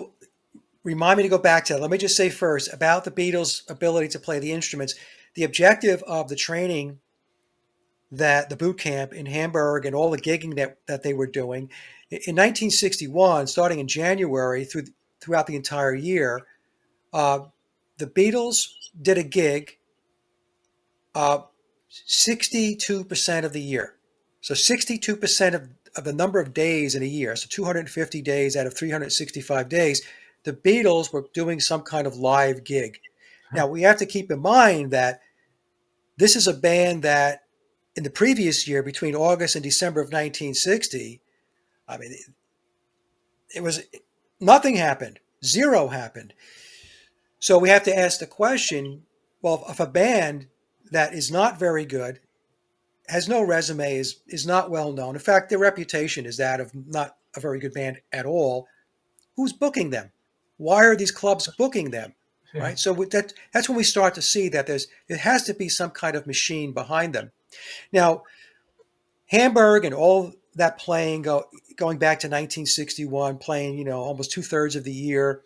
remind me to go back to that. Let me just say first about the Beatles' ability to play the instruments. The objective of the training, that the boot camp in Hamburg and all the gigging that they were doing in 1961, starting in January throughout the entire year, the Beatles did a gig 62% of the year. So 62% of the number of days in a year, so 250 days out of 365 days, the Beatles were doing some kind of live gig. Now, we have to keep in mind that this is a band that in the previous year, between August and December of 1960, I mean, it was nothing happened. Zero happened. So we have to ask the question, well, if a band that is not very good, has no resume, is not well known. In fact, their reputation is that of not a very good band at all. Who's booking them? Why are these clubs booking them? Yeah. Right. So that's when we start to see that it has to be some kind of machine behind them. Now, Hamburg and all that playing going back to 1961, playing almost 2/3 of the year,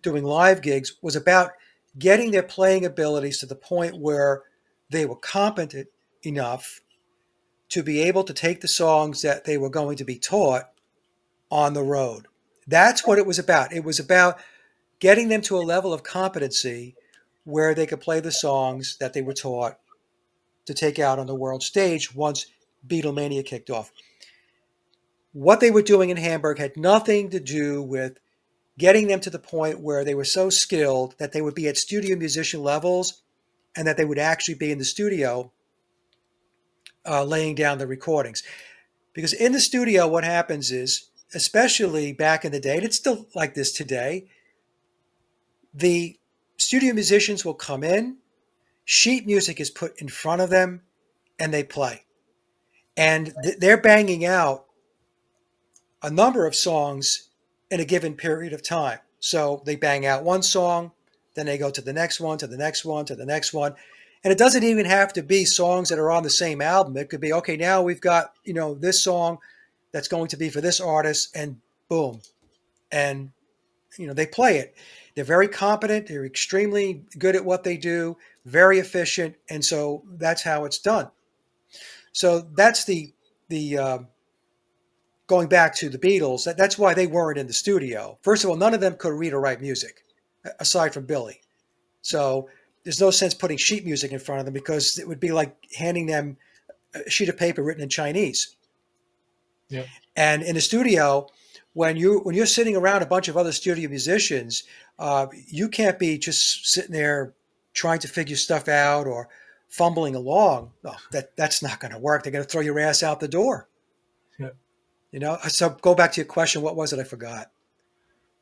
doing live gigs, was about getting their playing abilities to the point where they were competent enough to be able to take the songs that they were going to be taught on the road. That's what it was about. It was about getting them to a level of competency where they could play the songs that they were taught to take out on the world stage once Beatlemania kicked off. What they were doing in Hamburg had nothing to do with getting them to the point where they were so skilled that they would be at studio musician levels and that they would actually be in the studio laying down the recordings. Because in the studio, what happens is, especially back in the day, and it's still like this today, the studio musicians will come in, sheet music is put in front of them, and they play. And they're banging out a number of songs in a given period of time. So they bang out one song, then they go to the next one, to the next one, to the next one. And it doesn't even have to be songs that are on the same album. It could be, okay, now we've got, this song that's going to be for this artist, and boom. And, they play it. They're very competent. They're extremely good at what they do, very efficient. And so that's how it's done. So that's the going back to the Beatles, that's why they weren't in the studio. First of all, none of them could read or write music, aside from Billy. So there's no sense putting sheet music in front of them because it would be like handing them a sheet of paper written in Chinese. Yeah. And in the studio, when you're sitting around a bunch of other studio musicians, you can't be just sitting there trying to figure stuff out or fumbling along. No, that's not going to work. They're going to throw your ass out the door. Yeah. So go back to your question. What was it? I forgot.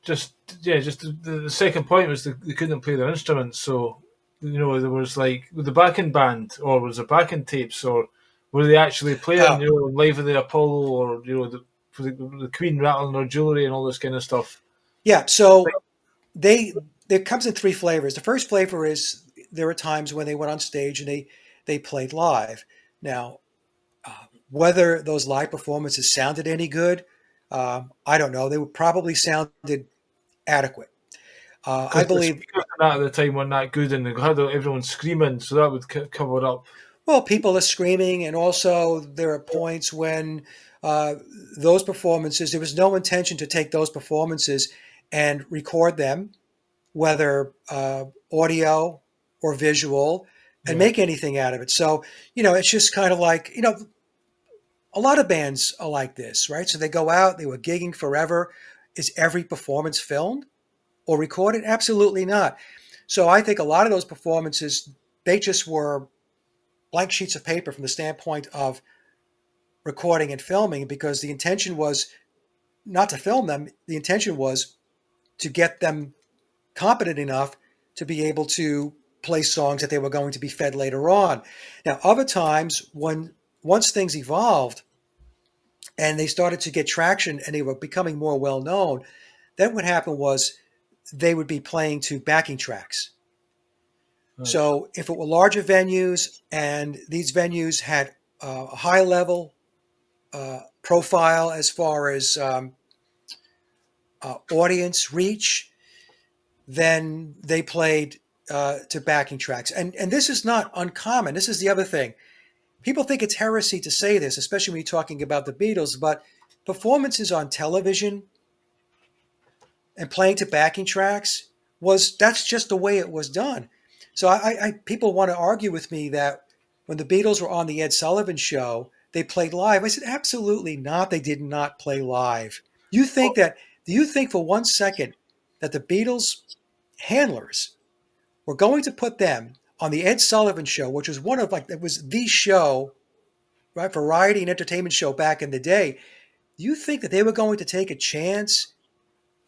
Just the second point was they couldn't play their instruments. So, there was like with the backing band, or was there backing tapes, or were they actually playing, Live of the Apollo, or, the Queen rattling their jewelry and all this kind of stuff? Yeah. So there comes in three flavors. The first flavor is there were times when they went on stage and they played live. Now, whether those live performances sounded any good, I don't know. They would probably sounded adequate. I believe the speakers at the time weren't that good, and they had everyone screaming, so that would cover up. Well, people are screaming, and also there are points when those performances, there was no intention to take those performances and record them, whether audio or visual, and make anything out of it. So, it's just kind of like, a lot of bands are like this, right? So they go out, they were gigging forever. Is every performance filmed or recorded? Absolutely not. So I think a lot of those performances, they just were blank sheets of paper from the standpoint of recording and filming, because the intention was not to film them. The intention was to get them competent enough to be able to play songs that they were going to be fed later on. Now, other times once things evolved and they started to get traction and they were becoming more well known, then what happened was they would be playing to backing tracks. Right. So if it were larger venues and these venues had a high level profile as far as audience reach, then they played to backing tracks. And this is not uncommon. This is the other thing. People think it's heresy to say this, especially when you're talking about the Beatles, but performances on television and playing to backing tracks that's just the way it was done. So people want to argue with me that when the Beatles were on the Ed Sullivan Show, they played live. I said, absolutely not. They did not play live. Do you think for 1 second that the Beatles handlers were going to put them on the Ed Sullivan Show, which was it was the show, right, variety and entertainment show back in the day? Do you think that they were going to take a chance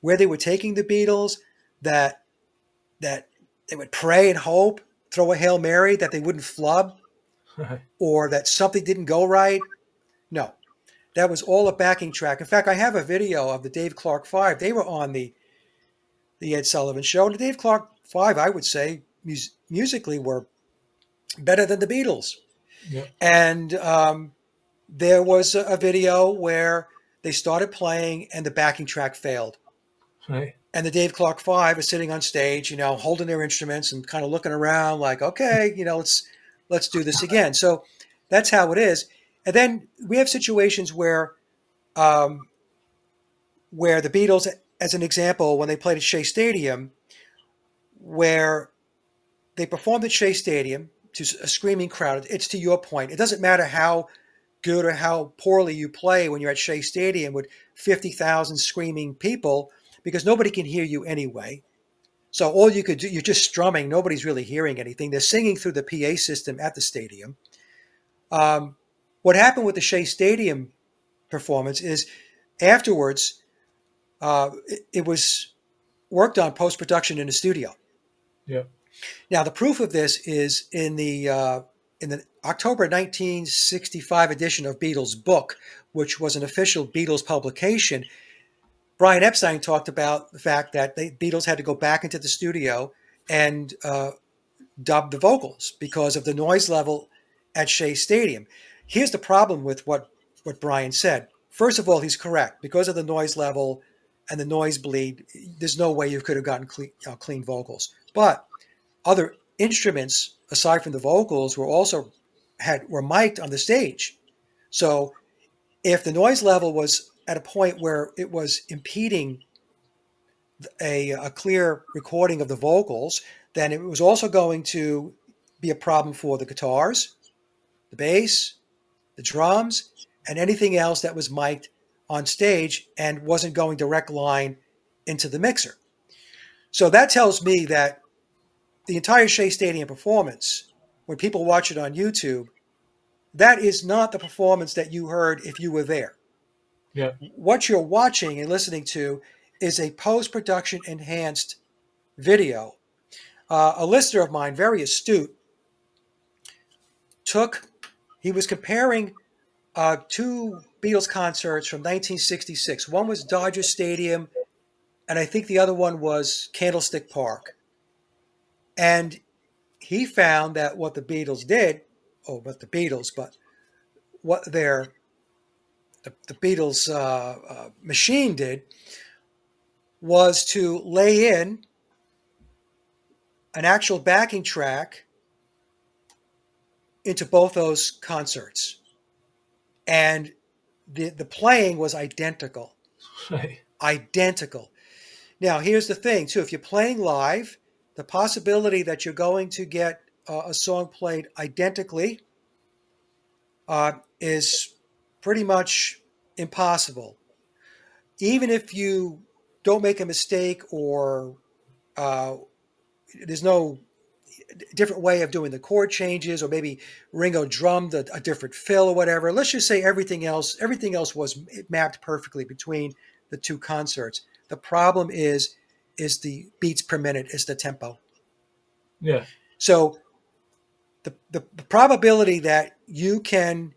where they were taking the Beatles, that they would pray and hope, throw a Hail Mary that they wouldn't flub or that something didn't go right? No, that was all a backing track. In fact, I have a video of the Dave Clark Five. They were on the Ed Sullivan Show. And the Dave Clark Five, I would say, musically were better than the Beatles. Yeah. And there was a video where they started playing and the backing track failed. Right. And the Dave Clark Five is sitting on stage, holding their instruments and kind of looking around like, okay, let's do this again. So that's how it is. And then we have situations where the Beatles, as an example, when they played at Shea Stadium, where they performed at Shea Stadium to a screaming crowd. It's to your point. It doesn't matter how good or how poorly you play when you're at Shea Stadium with 50,000 screaming people, because nobody can hear you anyway. So all you could do, you're just strumming. Nobody's really hearing anything. They're singing through the PA system at the stadium. What happened with the Shea Stadium performance is afterwards, it was worked on post-production in the studio. Yeah. Now, the proof of this is in the October 1965 edition of Beatles' book, which was an official Beatles publication. Brian Epstein talked about the fact that the Beatles had to go back into the studio and dub the vocals because of the noise level at Shea Stadium. Here's the problem with what Brian said. First of all, he's correct. Because of the noise level and the noise bleed, there's no way you could have gotten clean vocals. But other instruments, aside from the vocals, were mic'd on the stage. So if the noise level was at a point where it was impeding a clear recording of the vocals, then it was also going to be a problem for the guitars, the bass, the drums, and anything else that was mic'd on stage and wasn't going direct line into the mixer. So that tells me that the entire Shea Stadium performance, when people watch it on YouTube, that is not the performance that you heard if you were there. Yeah. What you're watching and listening to is a post-production enhanced video. A listener of mine, very astute, he was comparing two Beatles concerts from 1966. One was Dodger Stadium, and I think the other one was Candlestick Park. And he found that what the Beatles did, but what the Beatles machine did was to lay in an actual backing track into both those concerts. And the playing was identical. Right. Identical. Now, here's the thing, too. If you're playing live, the possibility that you're going to get a song played identically is pretty much impossible. Even if you don't make a mistake or there's no different way of doing the chord changes, or maybe Ringo drummed a different fill or whatever. Let's just say everything else was mapped perfectly between the two concerts. The problem is the beats per minute, is the tempo. Yeah. So the probability that you can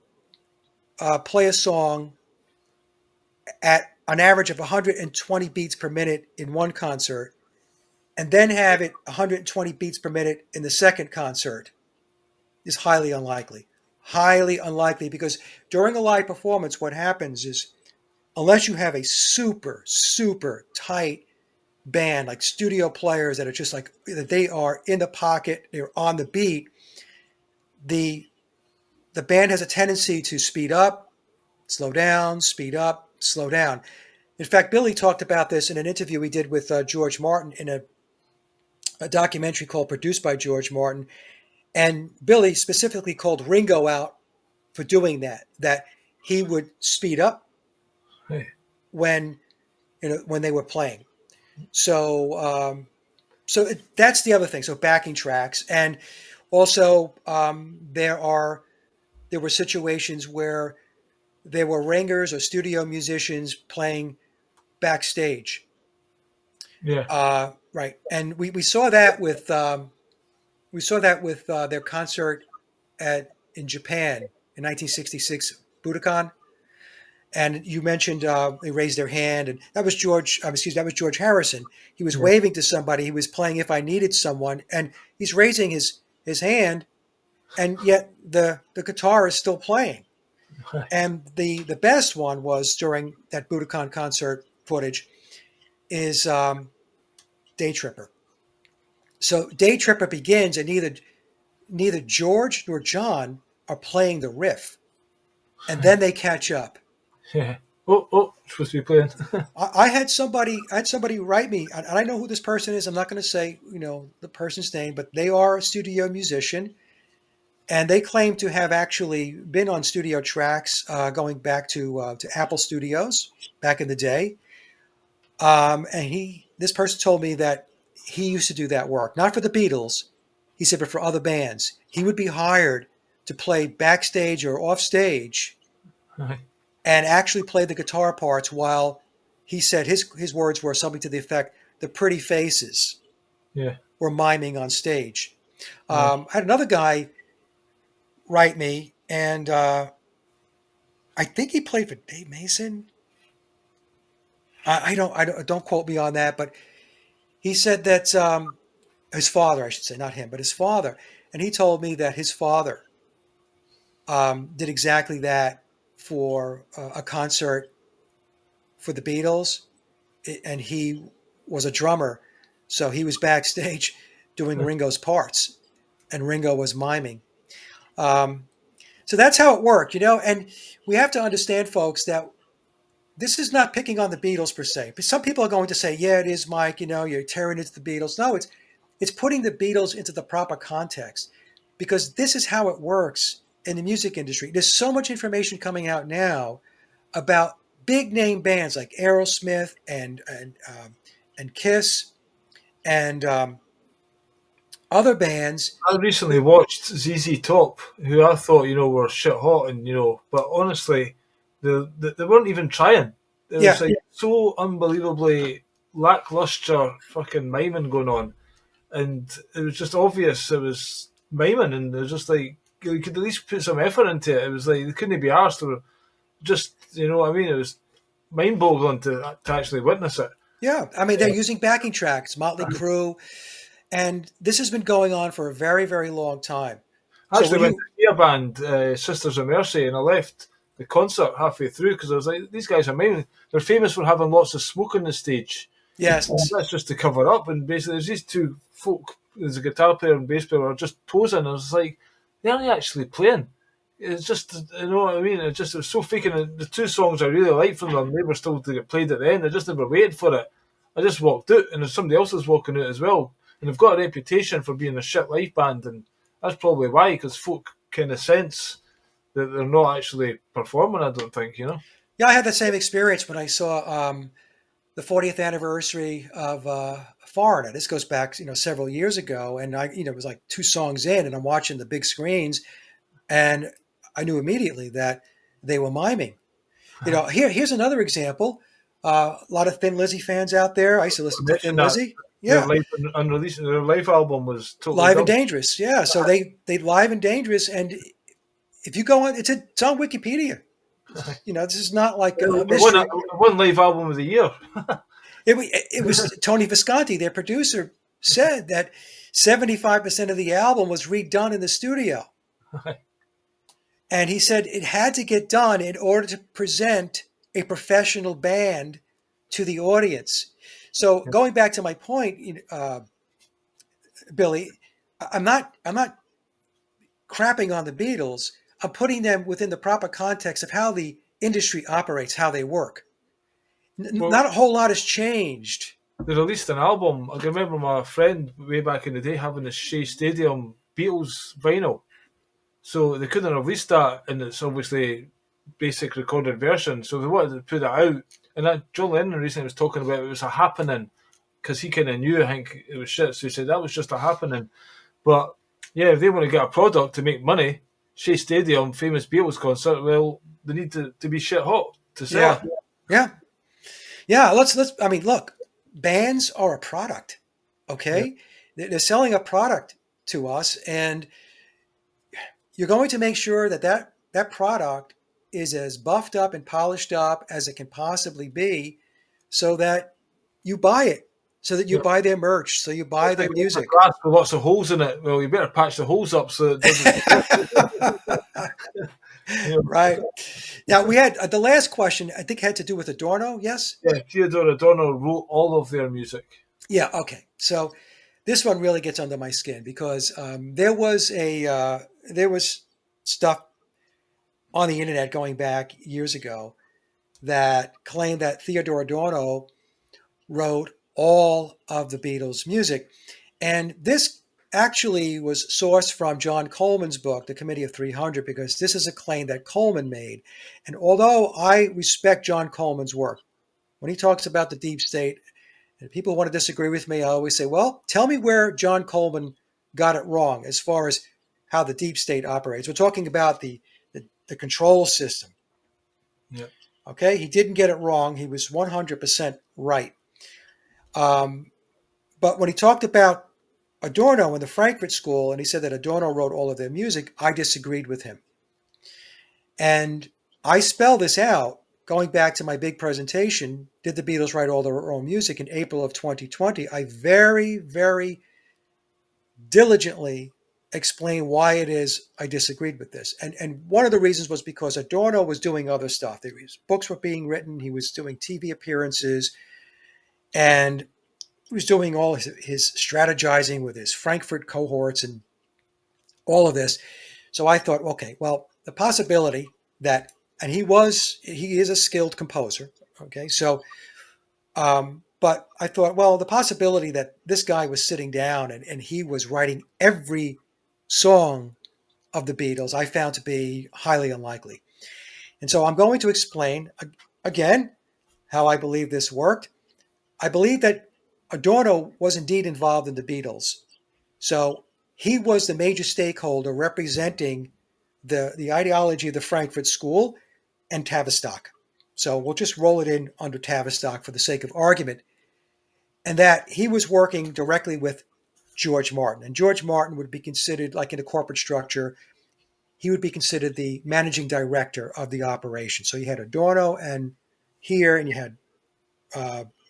play a song at an average of 120 beats per minute in one concert and then have it 120 beats per minute in the second concert is highly unlikely. Highly unlikely, because during a live performance, what happens is, unless you have a super, super tight band, like studio players that are just like, they are in the pocket, they're on the beat, the band has a tendency to speed up, slow down, speed up, slow down. In fact, Billy talked about this in an interview we did with George Martin in a documentary called Produced by George Martin. And Billy specifically called Ringo out for doing that he would speed up Right. when they were playing. So that's the other thing. So backing tracks, and also there were situations where there were ringers or studio musicians playing backstage. Yeah. Right, and we saw that with their concert in Japan in 1966, Budokan. And you mentioned they raised their hand, and that was George Harrison. He was waving to somebody. He was playing "If I Needed Someone," and he's raising his hand, and yet the guitar is still playing. And the best one was during that Budokan concert footage is Day Tripper. So Day Tripper begins, and neither George nor John are playing the riff, and then they catch up. Yeah. Oh, supposed to be playing. I had somebody write me, and I know who this person is. I'm not going to say, the person's name, but they are a studio musician, and they claim to have actually been on studio tracks going back to Apple Studios back in the day. And this person told me that he used to do that work, not for the Beatles, he said, but for other bands. He would be hired to play backstage or off stage Aye. and actually play the guitar parts while he said his words were something to the effect, the pretty faces Yeah. were miming on stage. Aye. I had another guy write me, and I think he played for Dave Mason. Don't quote me on that, but he said that his father, I should say, not him, but his father, and he told me that his father did exactly that for a concert for the Beatles, and he was a drummer, so he was backstage doing Ringo's parts, and Ringo was miming. Um, so that's how it worked, and we have to understand, folks, that this is not picking on the Beatles per se. But some people are going to say, "Yeah, it is, Mike. You're tearing into the Beatles." No, it's putting the Beatles into the proper context, because this is how it works in the music industry. There's so much information coming out now about big name bands like Aerosmith and Kiss and other bands. I recently watched ZZ Top, who I thought were shit hot, and but honestly, they weren't even trying. It was Yeah, like so unbelievably lackluster fucking miming going on, and it was just obvious it was miming, and it was just like you could at least put some effort into it. It was like they couldn't be arsed, or just what I mean. It was mind boggling to actually witness it. yeah. I mean, they're using backing tracks, Motley Crue, and this has been going on for a very, very long time. I So actually when went you, to see a band, Sisters of Mercy, and I left the concert halfway through because I was like, these guys are amazing. They're famous for having lots of smoke on the stage. yes, And that's just to cover up. And basically, there's these two folk, there's a guitar player and bass player, are just posing. I was like, they aren't actually playing. It's just, what I mean? It was so fake. And the two songs I really liked from them, they were still to get played at the end. I just never waited for it. I just walked out, and there's somebody else was walking out as well. And they've got a reputation for being a shit live band, and that's probably why, because folk kind of sense that they're not actually performing. I don't think yeah, I had the same experience when I saw the 40th anniversary of Foreigner. This goes back, several years ago, and it was like two songs in, and I'm watching the big screens, and I knew immediately that they were miming. Here's another example. A lot of Thin Lizzy fans out there. I used to I listen to Thin mentioned that Lizzy. their Yeah, live unreleased, their live album was totally Live and done. Dangerous. Yeah, so they Live and Dangerous, and if you go on, it's on Wikipedia. This is not like a mystery. One live album of the year. It was Tony Visconti, their producer, said that 75% of the album was redone in the studio. And he said it had to get done in order to present a professional band to the audience. So going back to my point, Billy, I'm not crapping on the Beatles. I'm putting them within the proper context of how the industry operates, how they work. Well, Not a whole lot has changed. they released an album. I can remember my friend way back in the day having the Shea Stadium Beatles vinyl. So they couldn't release that in its obviously basic recorded version. So they wanted to put it out. And that John Lennon recently was talking about it was a happening because he kind of knew, I think, it was shit. So he said that was just a happening. But yeah, if they want to get a product to make money, Shea Stadium, famous Beatles concert, well, they need to be shit hot to sell Yeah, it. yeah, yeah. Let's. I mean, look, bands are a product. Yeah. Okay, they're selling a product to us, and you're going to make sure that product is as buffed up and polished up as it can possibly be, so that you buy it, so that you Yeah. buy their merch, so you buy It's their like a music. glass with lots of holes in it. Well, you better patch the holes up so it doesn't. Right. Now we had the last question. I think had to do with Adorno. Yes. Yeah, Theodore Adorno wrote all of their music. Yeah. Okay. So this one really gets under my skin because there was stuff on the internet going back years ago that claimed that Theodore Adorno wrote all of the Beatles' music. And this actually was sourced from John Coleman's book, The Committee of 300, because this is a claim that Coleman made. And although I respect John Coleman's work, when he talks about the deep state, and people want to disagree with me, I always say, well, tell me where John Coleman got it wrong as far as how the deep state operates. We're talking about the control system. Yeah. Okay, he didn't get it wrong. He was 100% right. But when he talked about Adorno in the Frankfurt School, and he said that Adorno wrote all of their music, I disagreed with him. And I spell this out going back to my big presentation, Did the Beatles Write All Their Own Music, in April of 2020. I very, very diligently explain why it is I disagreed with this. And one of the reasons was because Adorno was doing other stuff. His books were being written, he was doing TV appearances, and he was doing all his strategizing with his Frankfurt cohorts and all of this. So I thought, okay, well, the possibility that, and he is a skilled composer. Okay. So, but I thought, well, the possibility that this guy was sitting down and he was writing every song of the Beatles, I found to be highly unlikely. And so I'm going to explain again how I believe this worked. I believe that Adorno was indeed involved in the Beatles. So he was the major stakeholder representing the ideology of the Frankfurt School and Tavistock. So we'll just roll it in under Tavistock for the sake of argument. And that he was working directly with George Martin. And George Martin would be considered, like in a corporate structure, he would be considered the managing director of the operation. So you had Adorno and here, and you had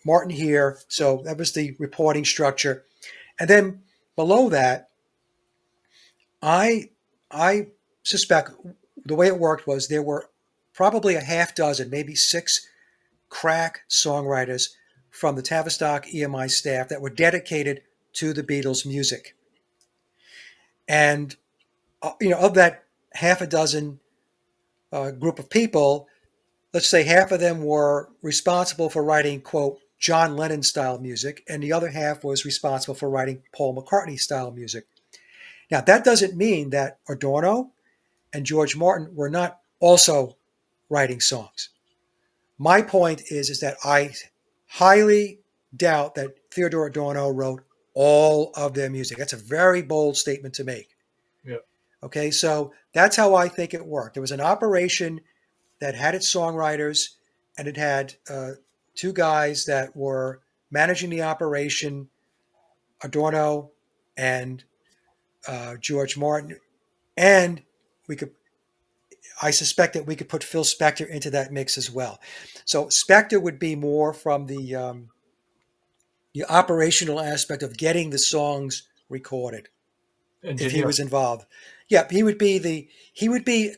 Martin here. So that was the reporting structure. And then below that, I suspect the way it worked was there were probably a half dozen, maybe 6 crack songwriters from the Tavistock EMI staff that were dedicated to the Beatles' music. And of that half a dozen group of people, let's say half of them were responsible for writing, quote, John Lennon style music, and the other half was responsible for writing Paul McCartney style music. Now, that doesn't mean that Adorno and George Martin were not also writing songs. My point is that I highly doubt that Theodore Adorno wrote all of their music. That's a very bold statement to make. Yeah. Okay, so that's how I think it worked. There was an operation that had its songwriters, and it had 2 guys that were managing the operation, Adorno and George Martin. And I suspect that we could put Phil Spector into that mix as well. So Spector would be more from the operational aspect of getting the songs recorded. Engineer. If he was involved. Yeah, he would be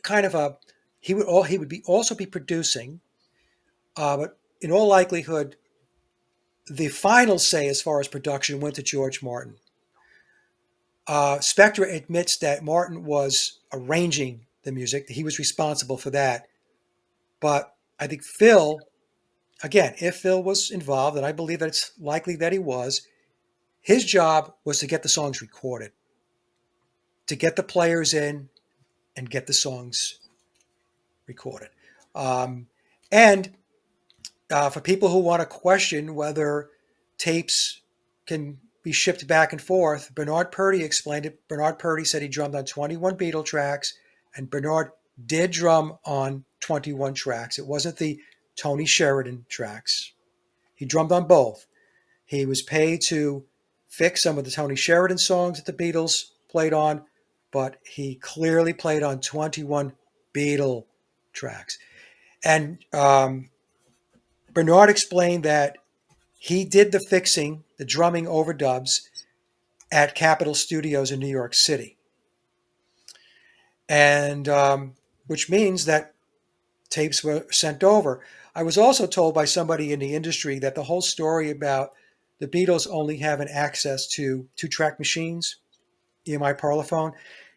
kind of he would be also be producing, but in all likelihood, the final say as far as production went to George Martin. Spector admits that Martin was arranging the music; he was responsible for that. But I think Phil, again, if Phil was involved, and I believe that it's likely that he was, his job was to get the songs recorded, to get the players in, and get the songs recorded. And for people who want to question whether tapes can be shipped back and forth, Bernard Purdy explained it. Bernard Purdy said he drummed on 21 Beatle tracks, and Bernard did drum on 21 tracks. It wasn't the Tony Sheridan tracks. He drummed on both. He was paid to fix some of the Tony Sheridan songs that the Beatles played on, but he clearly played on 21 Beatle tracks. And Bernard explained that he did the fixing, the drumming overdubs, at Capitol Studios in New York City. And which means that tapes were sent over. I was also told by somebody in the industry that the whole story about the Beatles only having access to 2-track machines, EMI Parlophone,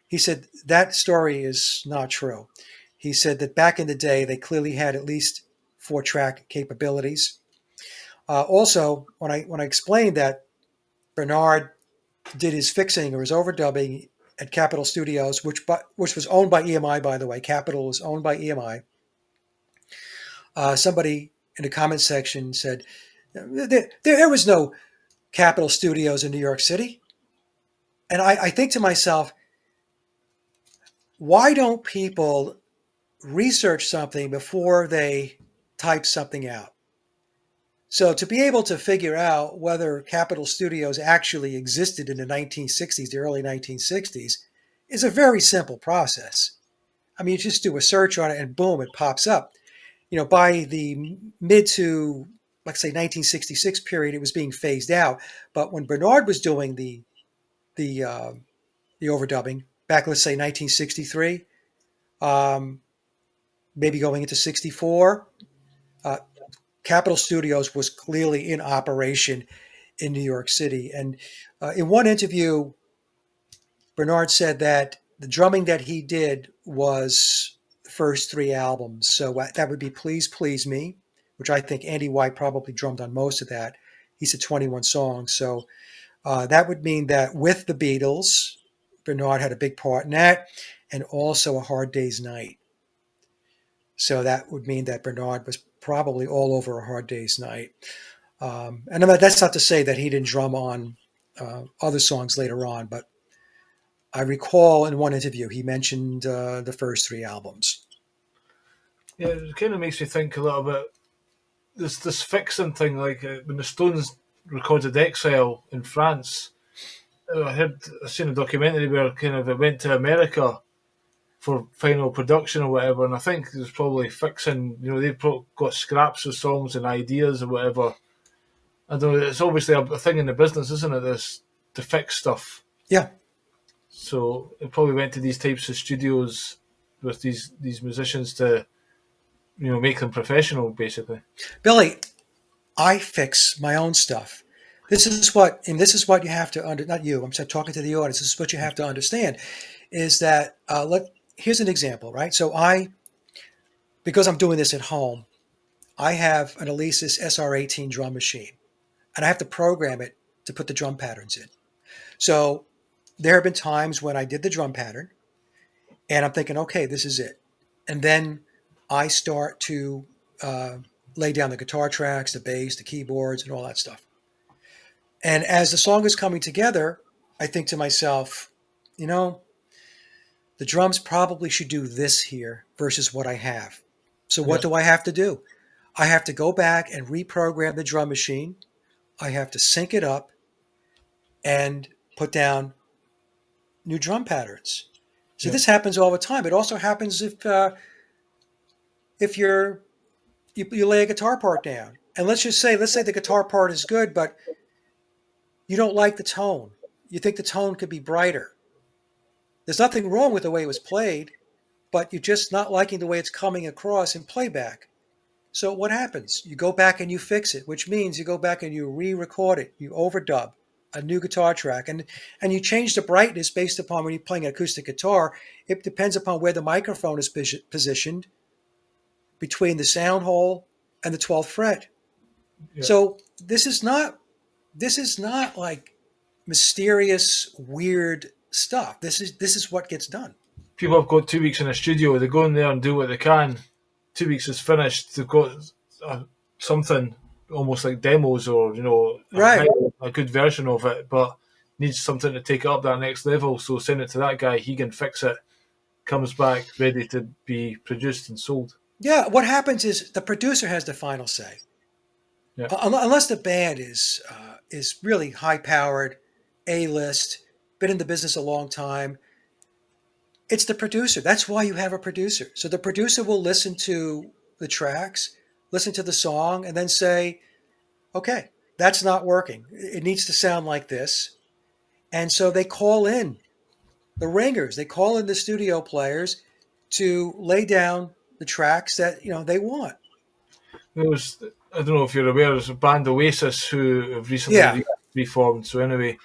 he said that story is not true. He said that back in the day, they clearly had at least 4-track capabilities. Also, when I explained that Bernard did his fixing or his overdubbing at Capitol Studios, which was owned by EMI, by the way. Capitol was owned by EMI. Somebody in the comment section said there was no Capitol Studios in New York City. And I think to myself, why don't people research something before they type something out? So to be able to figure out whether Capitol Studios actually existed in the 1960s, the early 1960s, is a very simple process. I mean, you just do a search on it and boom, it pops up. By the mid to, let's say, 1966 period, it was being phased out. But when Bernard was doing the overdubbing back, let's say 1963, maybe going into 64, Capitol Studios was clearly in operation in New York City. And in one interview, Bernard said that the drumming that he did was the first 3 albums. So that would be Please Please Me, which I think Andy White probably drummed on most of that. He said 21 songs. So that would mean that with the Beatles, Bernard had a big part in that, and also A Hard Day's Night. So that would mean that Bernard was probably all over A Hard Day's Night. And that's not to say that he didn't drum on other songs later on, but I recall in one interview he mentioned the first 3 albums. Yeah, it kind of makes me think a little bit. This fixing thing, like when the Stones recorded Exile in France, I seen a documentary where kind of it went to America for final production or whatever, and I think there's probably fixing. They've got scraps of songs and ideas or whatever. I don't know. It's obviously a thing in the business, isn't it? This to fix stuff. Yeah. So it probably went to these types of studios with these musicians to, make them professional, basically. Billy, I fix my own stuff. This is what you have to not you. I'm talking to the audience. This is what you have to understand, is that here's an example, right? So because I'm doing this at home, I have an Alesis SR18 drum machine, and I have to program it to put the drum patterns in. So there have been times when I did the drum pattern, and I'm thinking, okay, this is it. And then I start to lay down the guitar tracks, the bass, the keyboards, and all that stuff. And as the song is coming together, I think to myself, the drums probably should do this here versus what I have. So what do I have to do? I have to go back and reprogram the drum machine. I have to sync it up and put down new drum patterns. So this happens all the time. It also happens if you lay a guitar part down, and let's say the guitar part is good, but you don't like the tone. You think the tone could be brighter. There's nothing wrong with the way it was played, but you're just not liking the way it's coming across in playback. So what happens? You go back and you fix it, which means you go back and you re-record it, you overdub a new guitar track, and you change the brightness based upon when you're playing an acoustic guitar. It depends upon where the microphone is positioned between the sound hole and the 12th fret. Yeah. So this is not like mysterious, weird stuff. This is what gets done. People have got 2 weeks in a studio. They go in there and do what they can. 2 weeks is finished. They've got something almost like demos or, right. a good version of it, but needs something to take it up that next level. So send it to that guy. He can fix it. Comes back ready to be produced and sold. Yeah. What happens is the producer has the final say. Yeah. Unless the band is really high-powered, A-list, been in the business a long time, it's the producer. That's why you have a producer. So the producer will listen to the tracks, listen to the song, and then say, okay, that's not working. It needs to sound like this. And so they call in the ringers. They call in the studio players to lay down the tracks that they want. I don't know if you're aware, there's a band Oasis who have recently reformed. So anyway,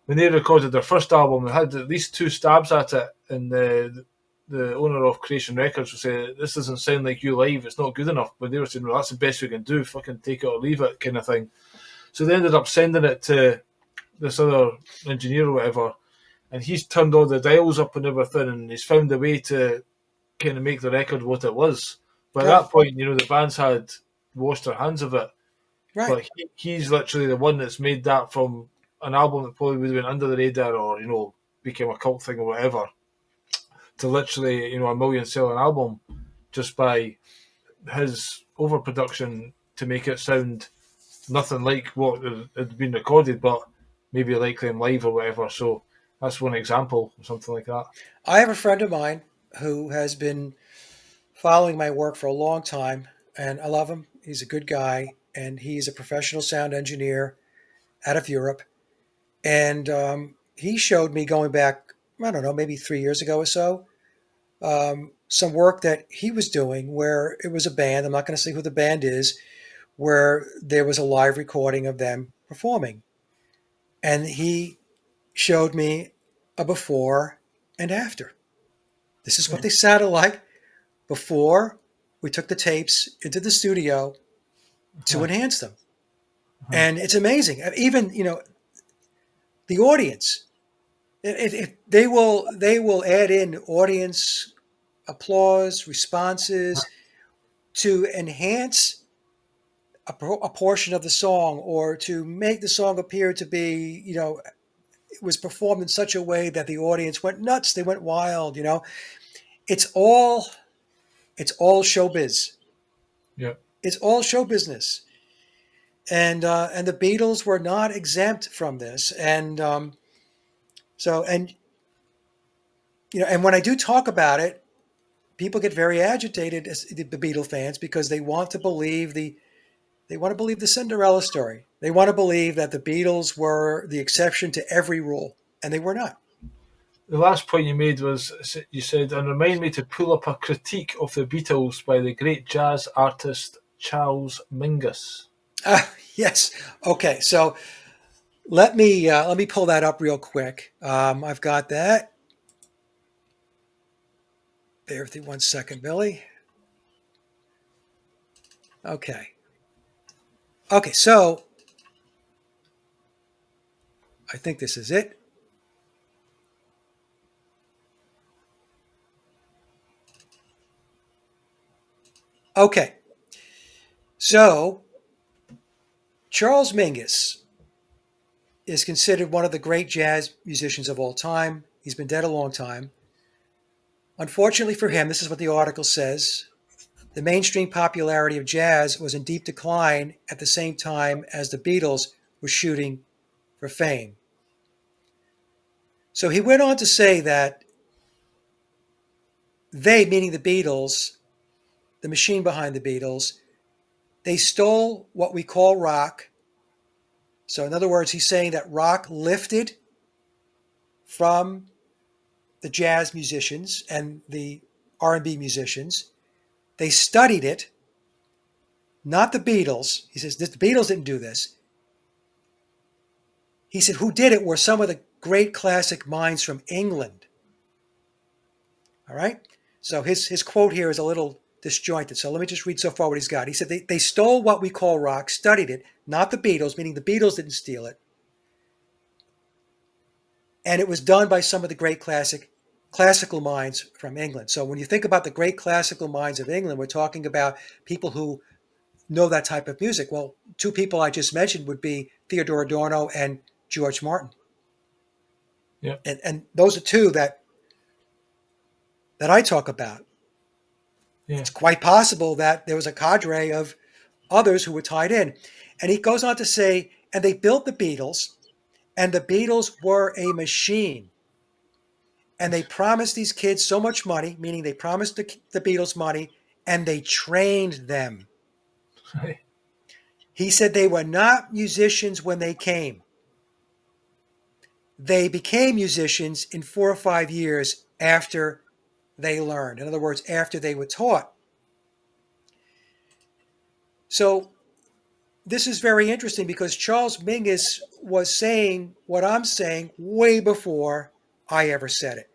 when they recorded their first album, they had at least 2 stabs at it, and the owner of Creation Records would say, "This doesn't sound like you live. It's not good enough." But they were saying, "Well, that's the best we can do. Fucking take it or leave it," kind of thing. So they ended up sending it to this other engineer or whatever, and he's turned all the dials up and everything, and he's found a way to kind of make the record what it was. But at Right. that point, the bands had washed their hands of it. Right. But he's literally the one that's made that from an album that probably would have been under the radar or became a cult thing or whatever, to literally a million selling album just by his overproduction to make it sound nothing like what had been recorded, but maybe like them live or whatever. So that's one example of something like that. I have a friend of mine who has been following my work for a long time, and I love him. He's a good guy, and he's a professional sound engineer out of Europe. And he showed me going back, I don't know, maybe 3 years ago or so, some work that he was doing where it was a band. I'm not going to say who the band is, where there was a live recording of them performing. And he showed me a before and after. This is what they sounded like before we took the tapes into the studio to enhance them. And it's amazing. Even, the audience, if they will add in audience applause, responses to enhance a portion of the song, or to make the song appear to be, it was performed in such a way that the audience went nuts. They went wild. It's all showbiz. Yeah. It's all show business. And the Beatles were not exempt from this. And and when I do talk about it, people get very agitated, as the Beatle fans, because they want to believe the Cinderella story. They want to believe that the Beatles were the exception to every rule, and they were not. The last point you made was, you said, "And remind me to pull up a critique of the Beatles by the great jazz artist Charles Mingus." Yes. Okay. So let me pull that up real quick. I've got that. Bear with me 1 second, Billy. Okay. Okay. So I think this is it. Okay. So Charles Mingus is considered one of the great jazz musicians of all time. He's been dead a long time. Unfortunately for him, this is what the article says: the mainstream popularity of jazz was in deep decline at the same time as the Beatles were shooting for fame. So he went on to say that they, meaning the Beatles, the machine behind the Beatles, they stole what we call rock. So in other words, he's saying that rock lifted from the jazz musicians and the R&B musicians. They studied it, not the Beatles. He says the Beatles didn't do this. He said who did it were some of the great classic minds from England. All right? So his quote here is a little disjointed. So let me just read so far what he's got. He said they stole what we call rock, studied it, not the Beatles, meaning the Beatles didn't steal it. And it was done by some of the great classical minds from England. So when you think about the great classical minds of England, we're talking about people who know that type of music. Well, two people I just mentioned would be Theodore Adorno and George Martin. Yeah. And those are two that I talk about. Yeah. It's quite possible that there was a cadre of others who were tied in. And he goes on to say, and they built the Beatles, and the Beatles were a machine. And they promised these kids so much money, meaning they promised the Beatles money, and they trained them. Right. He said they were not musicians when they came. They became musicians in 4 or 5 years after they learned. In other words, after they were taught. So this is very interesting because Charles Mingus was saying what I'm saying way before I ever said it.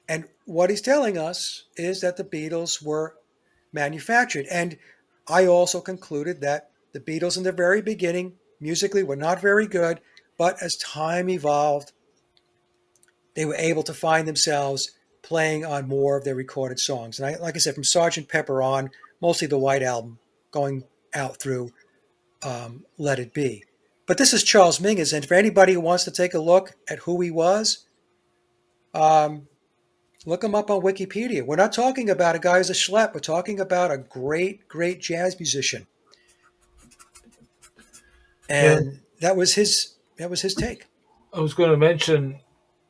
And what he's telling us is that the Beatles were manufactured. And I also concluded that the Beatles in the very beginning musically were not very good, but as time evolved, they were able to find themselves playing on more of their recorded songs. And like I said, from Sgt. Pepper on, mostly the White Album, going out through Let It Be. But this is Charles Mingus, and for anybody who wants to take a look at who he was, um, look him up on Wikipedia. We're not talking about a guy who's a schlep. We're talking about a great, great jazz musician, Yeah, and that was his. That was his take. I was going to mention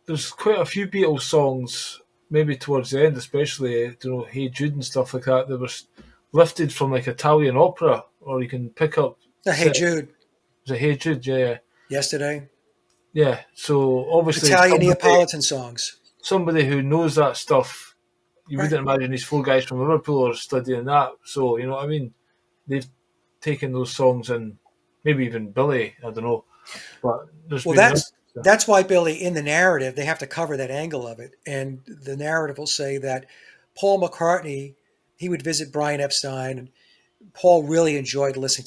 there's quite a few Beatles songs, maybe towards the end, especially Hey Jude and stuff like that. That was lifted from like Italian opera, or you can pick up. Hey Jude, Was it Hey Jude? Yeah, Yesterday, yeah. So obviously Italian Neapolitan songs. somebody who knows that stuff, you Right. wouldn't imagine these four guys from Liverpool are studying that. So you know what I mean? They've taken those songs and maybe even Billy. I don't know, but there's Well, been that's why Billy, in the narrative, they have to cover that angle of it, and the narrative will say that Paul McCartney, he would visit Brian Epstein, and Paul really enjoyed listening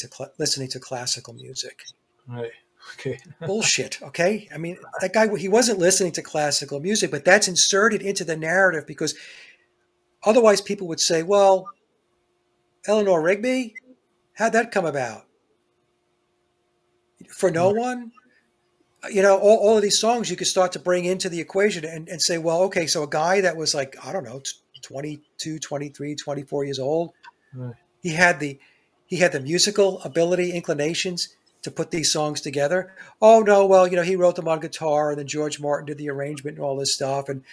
to classical music. right. Okay. Bullshit. Okay, I mean that guy, he wasn't listening to classical music, but that's inserted into the narrative because otherwise people would say, "Well, Eleanor Rigby, how'd that come about? For no one?" All of these songs you could start to bring into the equation and say, well, okay, so a guy that was like, I don't know, 22, 23, 24 years old, Right. he had the musical ability, inclinations to put these songs together. Oh no, well, he wrote them on guitar and then George Martin did the arrangement and all this stuff. And,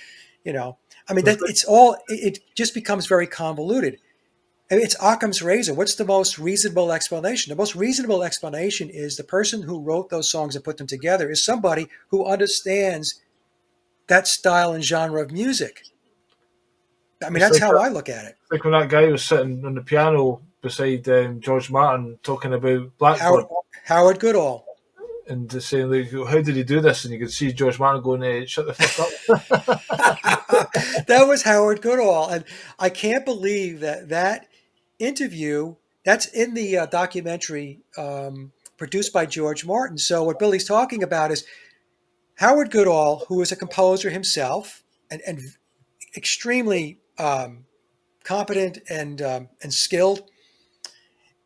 I mean, that it just becomes very convoluted. I mean, it's Occam's razor. What's the most reasonable explanation? The most reasonable explanation is the person who wrote those songs and put them together is somebody who understands that style and genre of music. I mean, It's that's like how I look at it. when that guy was sitting on the piano beside George Martin talking about Blackbird Howard Goodall. and saying, like, how did he do this? And you could see George Martin going, shut the fuck up. That was Howard Goodall. And I can't believe that interview, that's in the documentary produced by George Martin. So what Billy's talking about is Howard Goodall, who is a composer himself and extremely competent and skilled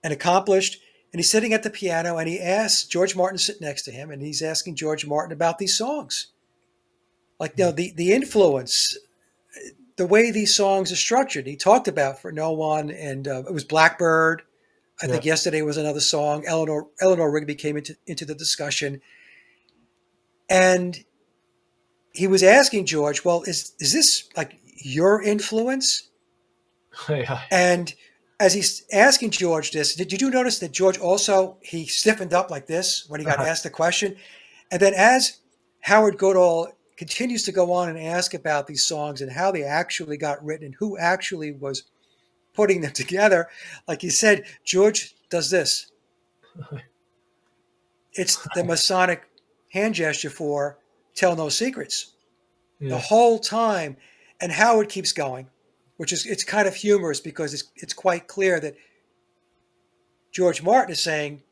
and accomplished. And he's sitting at the piano and he asks George Martin to sit next to him and he's asking George Martin about these songs. Like, the influence, the way these songs are structured. He talked about For No One and it was Blackbird. I think Yesterday was another song. Eleanor Rigby came into the discussion. And he was asking George, well, is this like your influence? Yeah. And as he's asking George this, did you notice that George also, he stiffened up like this when he got asked the question? And then as Howard Goodall continues to go on and ask about these songs and how they actually got written and who actually was putting them together, like you said, George does this. It's the Masonic hand gesture for tell no secrets. The whole time. And Howard keeps going, it's kind of humorous because it's quite clear that George Martin is saying,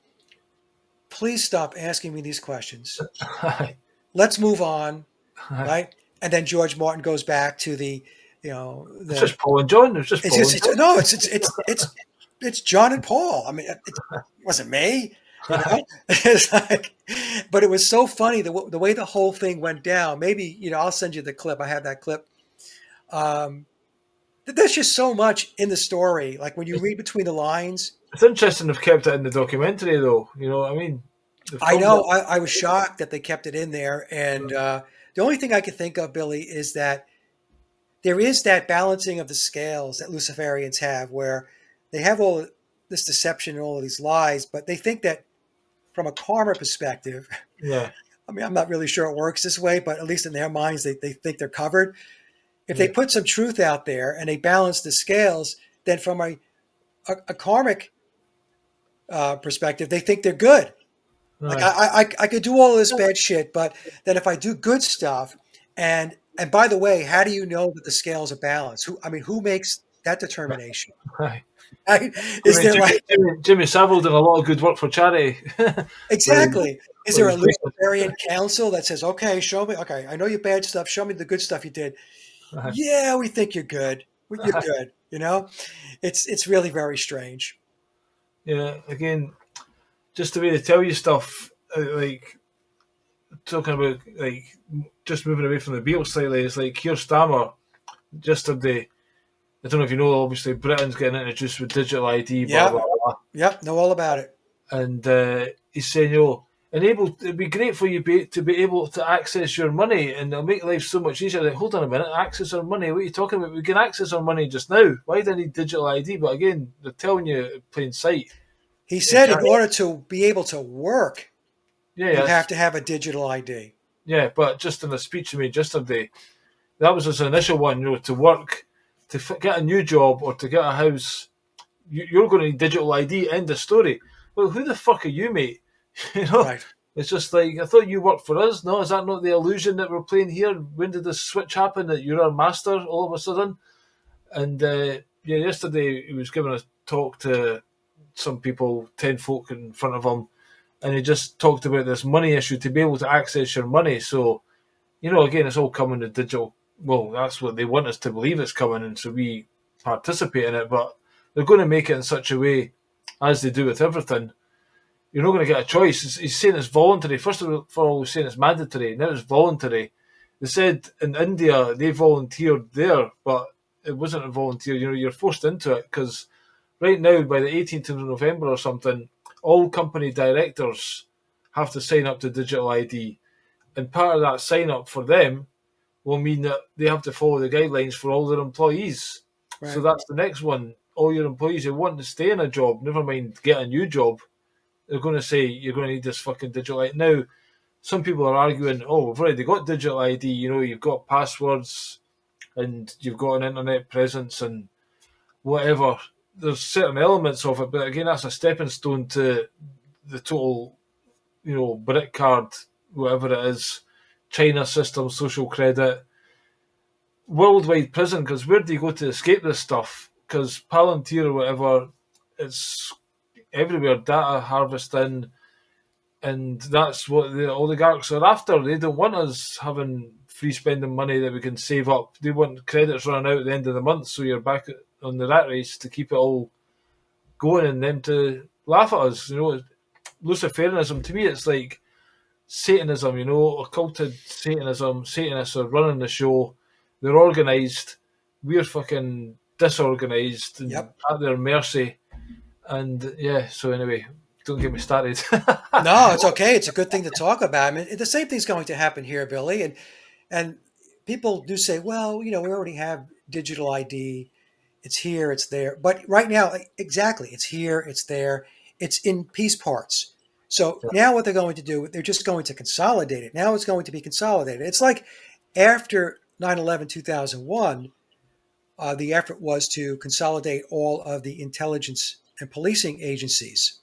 please stop asking me these questions. Let's move on, right? And then George Martin goes back to it's just Paul and John. It's just Paul and John. No, it's John and Paul. I mean, it wasn't me. It's like, but it was so funny the way the whole thing went down. Maybe I'll send you the clip. I have that clip. There's just so much in the story. Like when you read between the lines. It's interesting they've kept it in the documentary, though. You know what I mean? I know. I was shocked that they kept it in there. And the only thing I could think of, Billy, is that there is that balancing of the scales that Luciferians have, where they have all this deception and all of these lies, but they think that from a karma perspective, I mean, I'm not really sure it works this way, but at least in their minds, they think they're covered. If they put some truth out there and they balance the scales, then from a karmic perspective, they think they're good. Right. Like I could do all this bad shit, but then if I do good stuff and And by the way, how do you know that the scales are balanced? Who makes that determination? Aye. Right? I Is mean, there like Jimmy Savile did a lot of good work for charity. when, exactly? Is when he there a was famous. libertarian council that says, "Okay, show me. Okay, I know your bad stuff. Show me the good stuff you did." Aye. Yeah, we think you're good. You're Aye. good. It's really very strange. Yeah, again, just the way they tell you stuff, like talking about like just moving away from the Beatles slightly, it's like Keir Starmer yesterday. I don't know if you know, obviously Britain's getting introduced with digital ID, blah blah Yep, blah, yep. Know all about it. and he's saying, it'd be great for you to be able to access your money, and it'll make life so much easier. Like, hold on a minute, access our money? What are you talking about? We can access our money just now. Why do I need digital ID? But again, they're telling you in plain sight. He You said in can't. order to be able to work, Yeah, you yes, have to have a digital ID. yeah. But just in a speech he made yesterday, that was his initial one. To work, to get a new job or to get a house, you're going to need digital ID. End of story. Well, who the fuck are you, mate? you know, Right. it's just like I thought you worked for us. No, is that not the illusion that we're playing here? When did this switch happen? That you're our master all of a sudden? And yeah, yesterday he was giving a talk to some people, 10 folk in front of him, and he just talked about this money issue to be able to access your money. So again, it's all coming to digital. Well, that's what they want us to believe it's coming, and so we participate in it. But they're going to make it in such a way, as they do with everything. You're not going to get a choice. He's saying it's voluntary. First of all, he's saying it's mandatory. Now it's voluntary. They said in India they volunteered there, but it wasn't a volunteer. You're forced into it because right now, by the 18th of November or something, all company directors have to sign up to digital ID. And part of that sign up for them will mean that they have to follow the guidelines for all their employees. So Right. that's the next one. All your employees who want to stay in a job, never mind get a new job, they're going to say you're going to need this fucking digital ID. Now, some people are arguing, we've already got digital ID. You've got passwords and you've got an internet presence and whatever. There's certain elements of it, but again, that's a stepping stone to the total, brick card, whatever it is, China system, social credit, worldwide prison. Because where do you go to escape this stuff? Because Palantir or whatever, it's everywhere, data harvesting, and that's what the oligarchs are after. They don't want us having free spending money that we can save up. They want credits running out at the end of the month, so you're back on the rat race to keep it all going, and them to laugh at us. Luciferianism to me, it's like Satanism. Occulted Satanism. Satanists are running the show. They're organised. We're fucking disorganised and Yep. at their mercy. And yeah, so anyway, don't get me started. No, it's okay. It's a good thing to talk about. The same thing's going to happen here, Billy. And people do say, well, we already have digital ID. It's here, it's there. But right now, exactly, it's here, it's there. It's in piece parts. So now what they're going to do, they're just going to consolidate it. Now it's going to be consolidated. It's like after 9/11/2001, the effort was to consolidate all of the intelligence and policing agencies,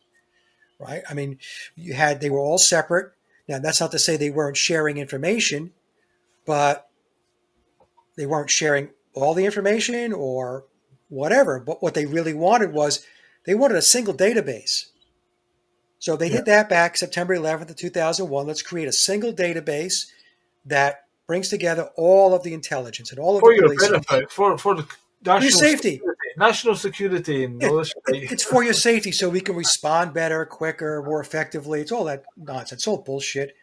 right? They were all separate. Now, that's not to say they weren't sharing information, but they weren't sharing all the information or whatever. But what they really wanted was they wanted a single database. So they Yeah. did that back September 11th of 2001. Let's create a single database that brings together all of the intelligence and all of the For your policing. benefit, for the For your safety. national security, and all this shit. It's for your safety so we can respond better, quicker, more effectively. It's all that nonsense. It's all bullshit.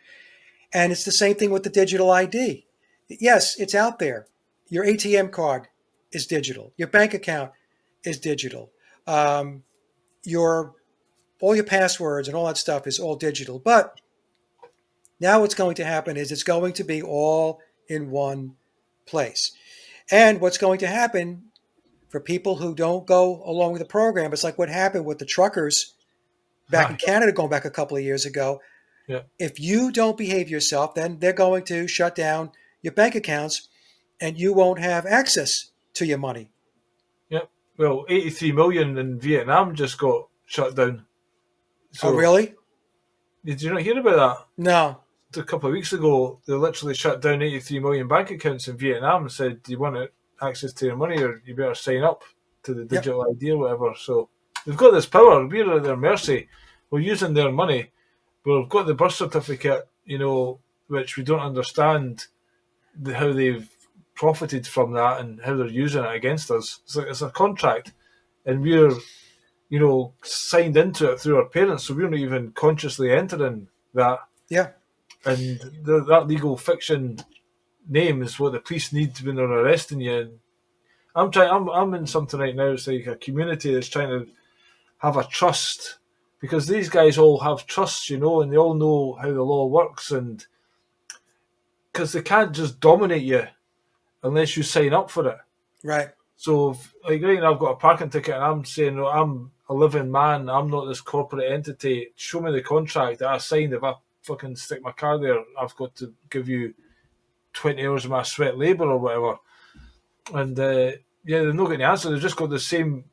And it's the same thing with the digital ID. Yes, it's out there. Your ATM card is digital. Your bank account is digital. Your all your passwords and all that stuff is all digital. But now what's going to happen is it's going to be all in one place. And what's going to happen for people who don't go along with the program, it's like what happened with the truckers back in Canada going back a couple of years ago. Yeah. If you don't behave yourself, then they're going to shut down your bank accounts and you won't have access to your money. Yep. Well, 83 million in Vietnam just got shut down. So, Oh, really? did you not hear about that? No. a couple of weeks ago, they literally shut down 83 million bank accounts in Vietnam and said, "Do you want access to your money, or you better sign up to the Yep. digital ID or whatever." So they've got this power. We're at their mercy. We're using their money. We've got the birth certificate, which we don't understand how they've profited from that and how they're using it against us. It's a contract, and we're signed into it through our parents, so we're not even consciously entering that. Yeah. And that legal fiction name is what the police need when they're arresting you. And I'm in something right now. It's like a community that's trying to have a trust, because these guys all have trusts, and they all know how the law works, and because they can't just dominate you unless you sign up for it. Right. So, like right now, I've got a parking ticket, and I'm saying, "No, I'm a living man. I'm not this corporate entity. Show me the contract that I signed. If I fucking stick my car there, I've got to give you 20 hours of my sweat labour or whatever." And they're not getting the answer. They've just got the same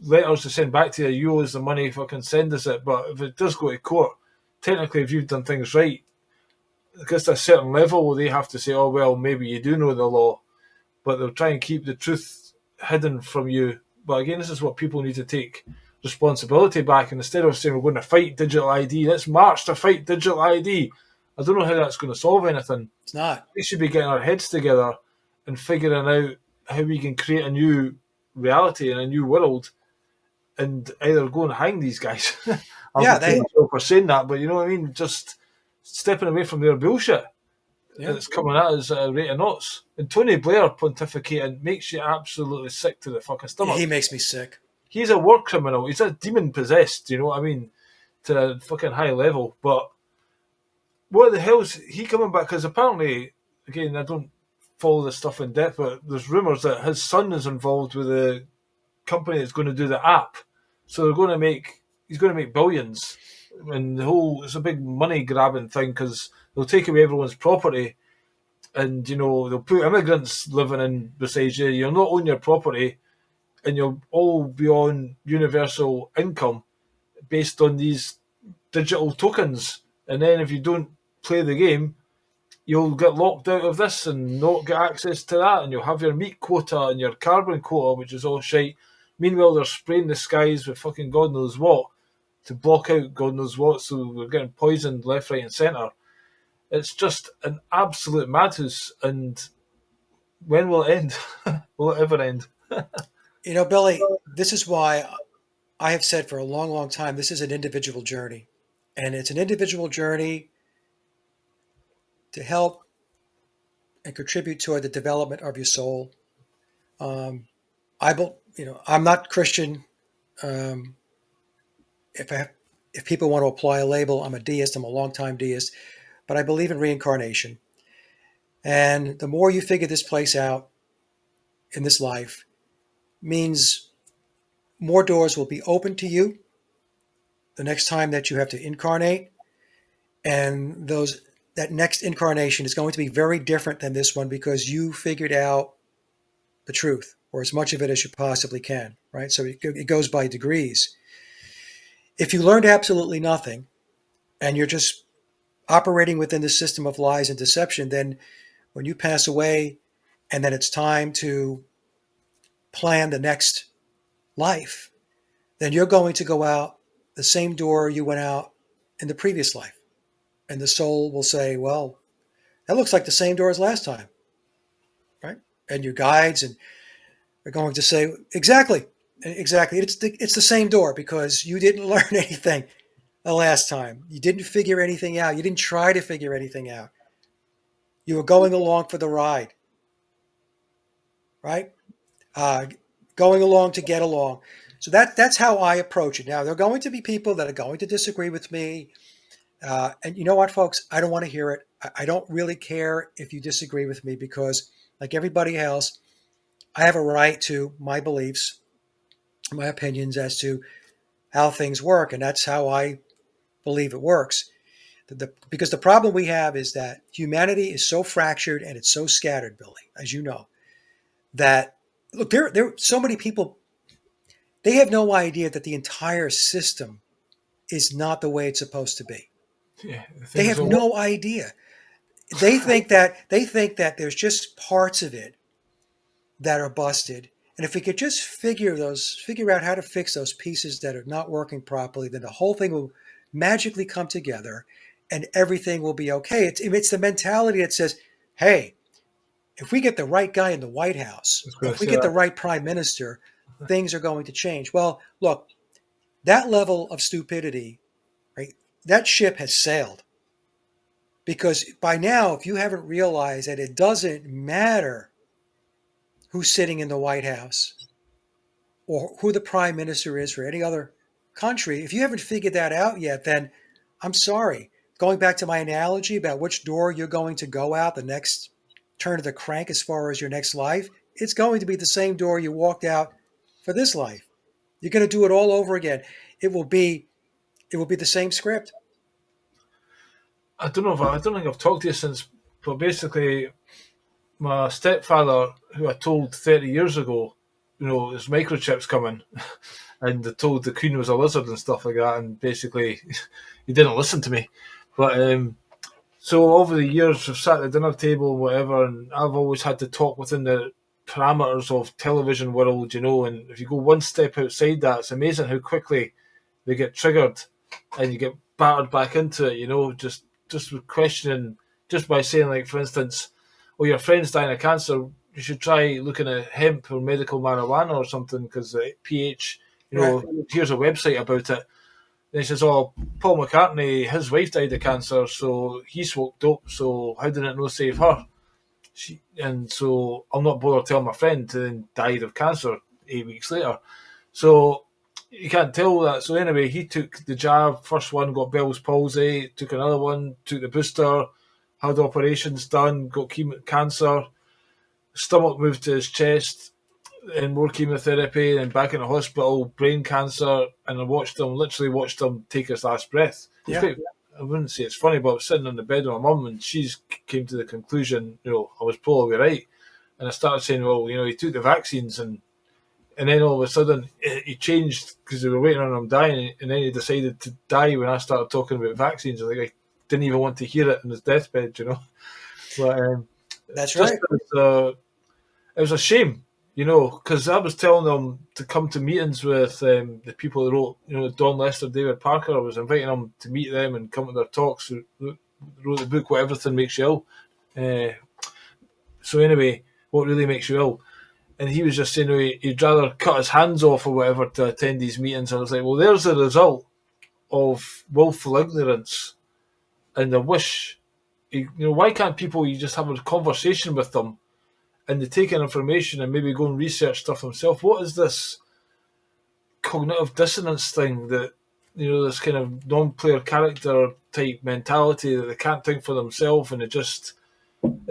letters to send back to you. You owe us the money. Fucking send us it. But if it does go to court, technically, if you've done things right, because to a certain level, they have to say, "Oh well, maybe you do know the law," but they'll try and keep the truth hidden from you. But again, this is what people need to take responsibility back. And instead of saying we're going to fight digital ID, let's march to fight digital ID. I don't know how that's going to solve anything. It's not. We should be getting our heads together and figuring out how we can create a new reality and a new world, and either go and hang these guys. For saying that, but you know what I mean? Just stepping away from their bullshit. Yeah. It's coming at us at a rate of knots. And Tony Blair pontificating makes you absolutely sick to the fucking stomach. He makes me sick. He's a war criminal. He's a demon possessed, you know what I mean? To a fucking high level. But what the hell is he coming back? Because apparently, again, I don't follow this stuff in depth, but there's rumours that his son is involved with the company that's going to do the app. So he's going to make billions. And it's a big money grabbing thing, because they'll take away everyone's property, and they'll put immigrants living in beside you. You'll not own your property, and you'll all be on universal income based on these digital tokens. And then if you don't play the game, you'll get locked out of this and not get access to that, and you'll have your meat quota and your carbon quota, which is all shite. Meanwhile, they're spraying the skies with fucking God knows what to block out God knows what, so we're getting poisoned left, right, and centre. It's just an absolute madhouse, and when will it end? Will it ever end? Billy, this is why I have said for a long, long time, this is an individual journey. And it's an individual journey to help and contribute toward the development of your soul. I'm not Christian. If people want to apply a label, I'm a deist. I'm a longtime deist, but I believe in reincarnation. And the more you figure this place out in this life means more doors will be open to you the next time that you have to incarnate. And that next incarnation is going to be very different than this one, because you figured out the truth, or as much of it as you possibly can, right? So it goes by degrees. If you learned absolutely nothing and you're just operating within the system of lies and deception, then when you pass away and then it's time to plan the next life, then you're going to go out the same door you went out in the previous life. And the soul will say, well, that looks like the same door as last time, right? And your guides are going to say, exactly. It's the same door, because you didn't learn anything the last time. You didn't figure anything out. You didn't try to figure anything out. You were going along for the ride, right? Going along to get along. So that's how I approach it. Now, there are going to be people that are going to disagree with me. And you know what, folks? I don't want to hear it. I don't really care if you disagree with me, because like everybody else, I have a right to my beliefs, my opinions as to how things work. And that's how I believe it works. Because the problem we have is that humanity is so fractured and it's so scattered, Billy, as you know, that, look, there are so many people, they have no idea that the entire system is not the way it's supposed to be. Yeah, the They thing is, have well, no idea. They think that there's just parts of it that are busted. And if we could just figure out how to fix those pieces that are not working properly, then the whole thing will magically come together and everything will be okay. It's the mentality that says, hey, if we get the right guy in the White I House, was or going to if we say get the that. right prime minister, things are going to change. Well, look, that level of stupidity, right? That ship has sailed. Because by now, if you haven't realized that it doesn't matter who's sitting in the White House or who the prime minister is for any other country, if you haven't figured that out yet, then I'm sorry. Going back to my analogy about which door you're going to go out the next turn of the crank as far as your next life, it's going to be the same door you walked out for this life. You're going to do it all over again. It will be the same script. I don't think I've talked to you since, but basically, my stepfather, who I told 30 years ago, there's microchips coming, and they told the Queen was a lizard and stuff like that, and basically, he didn't listen to me. But so over the years, we've sat at the dinner table and whatever, and I've always had to talk within the parameters of television world, and if you go one step outside that, it's amazing how quickly they get triggered and you get battered back into it, just with questioning, just by saying, like, for instance, oh, your friend's dying of cancer, you should try looking at hemp or medical marijuana or something because the pH, Right. here's a website about it. And he says, oh, Paul McCartney, his wife died of cancer, so he smoked dope, so how did it not save her? And so I'm not bothered telling my friend, and then died of cancer 8 weeks later. So you can't tell that. So anyway, he took the jab, first one, got Bell's palsy, took another one, took the booster, had operations done, got cancer, stomach moved to his chest, and more chemotherapy, and back in the hospital, brain cancer, and literally watched him take his last breath. It's Yeah. quite, I wouldn't say it's funny, but I was sitting on the bed with my mum, and she's came to the conclusion, I was probably right. And I started saying, well, he took the vaccines, and then all of a sudden he changed because they were waiting on him dying, and then he decided to die when I started talking about vaccines. I didn't even want to hear it in his deathbed. But That's just right. it was a shame, because I was telling them to come to meetings with the people that wrote, Don Lester, David Parker. I was inviting them to meet them and come to their talks. Who wrote the book, What Everything Makes You Ill. So anyway, what really makes you ill? And he was just saying he'd rather cut his hands off or whatever to attend these meetings. I was like, well, there's the result of willful ignorance and the wish. Why can't people, you just have a conversation with them and they take in information and maybe go and research stuff themselves? What is this cognitive dissonance thing that, this kind of non-player character type mentality that they can't think for themselves, and it's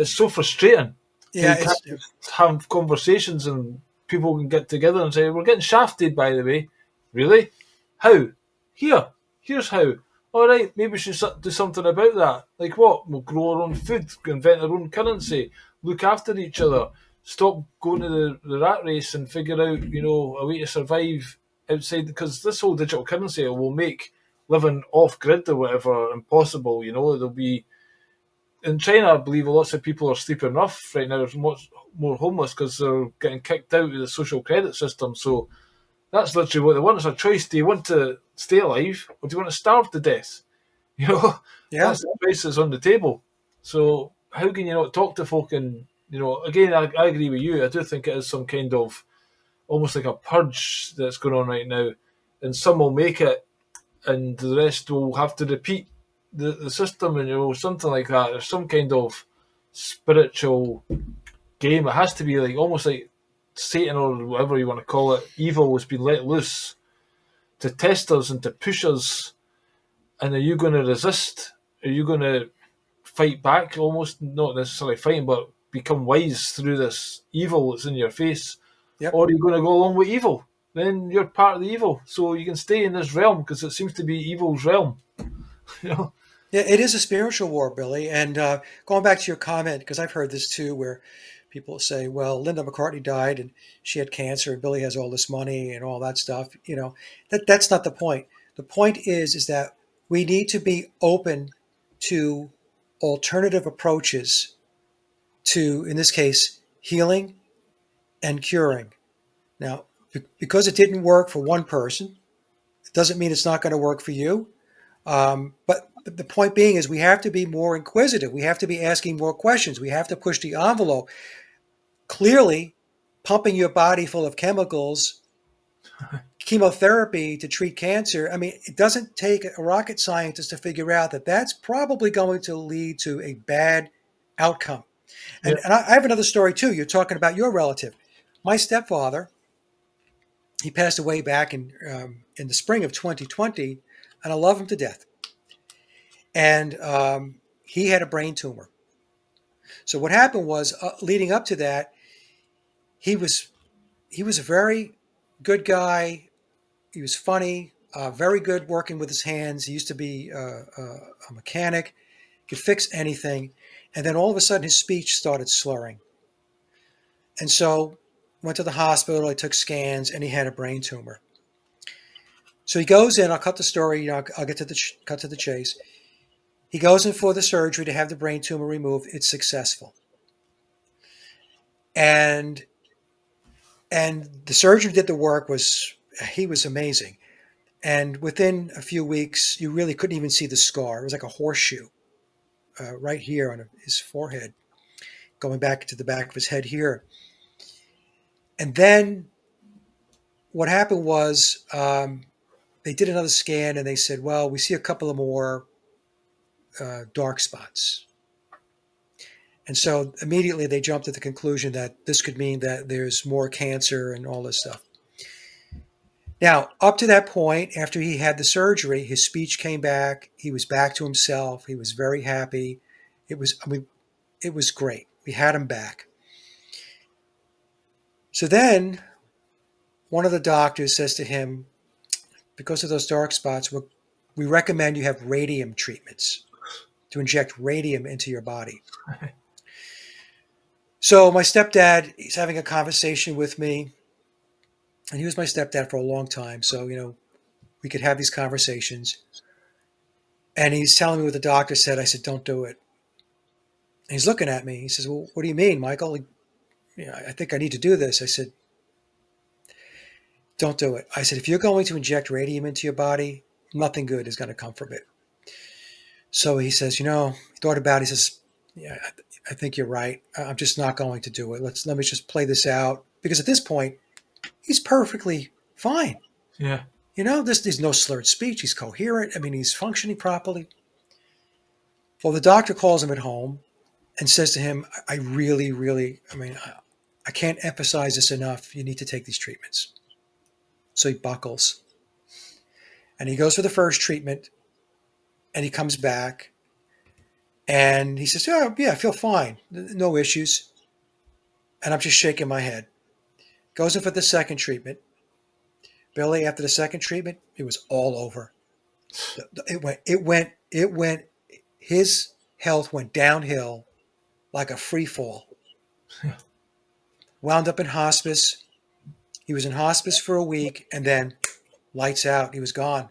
so frustrating how Yeah. you can't just have conversations and people can get together and say, we're getting shafted, by the way. Really? How? Here's how. All right, maybe we should do something about that. Like what? We'll grow our own food, invent our own currency, look after each other, stop going to the rat race and figure out, a way to survive outside. Because this whole digital currency will make living off grid or whatever impossible. There'll be in China, I believe lots of people are sleeping rough right now. There's much more homeless because they're getting kicked out of the social credit system. So that's literally what they want. It's a choice. Do you want to stay alive or do you want to starve to death? You know, Yeah. that's the choice that's on the table. So how can you not talk to folk? And again, I agree with you. I do think it is some kind of almost like a purge that's going on right now, and some will make it, and the rest will have to repeat the system, and something like that. There's some kind of spiritual game. It has to be like almost like Satan or whatever you want to call it. Evil has been let loose to test us and to push us. And are you going to resist? Are you going to fight back? Almost not necessarily fighting, but become wise through this evil that's in your face, Yep. or are you going to go along with evil? Then you're part of the evil, so you can stay in this realm because it seems to be evil's realm. you know. Yeah, it is a spiritual war, Billy. And going back to your comment, because I've heard this too, where people say, "Well, Linda McCartney died and she had cancer, and Billy has all this money and all that stuff." That's not the point. The point is that We need to be open to alternative approaches to, in this case, healing and curing. Now, because it didn't work for one person, it doesn't mean it's not going to work for you. But the point being is we have to be more inquisitive. We have to be asking more questions. We have to push the envelope. Clearly, pumping your body full of chemicals, chemotherapy to treat cancer, I mean, it doesn't take a rocket scientist to figure out that that's probably going to lead to a bad outcome. Yeah. And I have another story too. You're talking about your relative. My stepfather, he passed away back in the spring of 2020, and I love him to death. And he had a brain tumor. So what happened was, leading up to that, he was a very good guy. He was funny, very good working with his hands. He used to be a mechanic, could fix anything. And then all of a sudden, his speech started slurring. And so went to the hospital. I took scans, and he had a brain tumor. So he goes in. I'll cut the story. I'll get to cut to the chase. He goes in for the surgery to have the brain tumor removed. It's successful. And the surgeon who did the work he was amazing. And within a few weeks, you really couldn't even see the scar. It was like a horseshoe right here on his forehead, going back to the back of his head here. And then what happened was they did another scan and they said, well, we see a couple of more dark spots. And so immediately they jumped to the conclusion that this could mean that there's more cancer and all this stuff. Now, up to that point, after he had the surgery, his speech came back. He was back to himself. He was very happy. It was great. We had him back. So then one of the doctors says to him, because of those dark spots, we recommend you have radium treatments, to inject radium into your body. So my stepdad, he's having a conversation with me, and he was my stepdad for a long time. So, we could have these conversations. And he's telling me what the doctor said. I said, don't do it. And he's looking at me. He says, well, what do you mean, Michael? I think I need to do this. I said, don't do it. I said, if you're going to inject radium into your body, nothing good is going to come from it. So he says, he thought about it. He says, yeah, I think you're right. I'm just not going to do it. Let me just play this out. Because at this point, he's perfectly fine. Yeah. There's no slurred speech. He's coherent. I mean, he's functioning properly. Well, the doctor calls him at home and says to him, I really, really, I can't emphasize this enough. You need to take these treatments. So he buckles. And he goes for the first treatment. And he comes back. And he says, oh, yeah, I feel fine. No issues. And I'm just shaking my head. Goes in for the second treatment. Billy, after the second treatment, it was all over. His health went downhill like a free fall. Wound up in hospice. He was in hospice for a week, and then lights out. He was gone.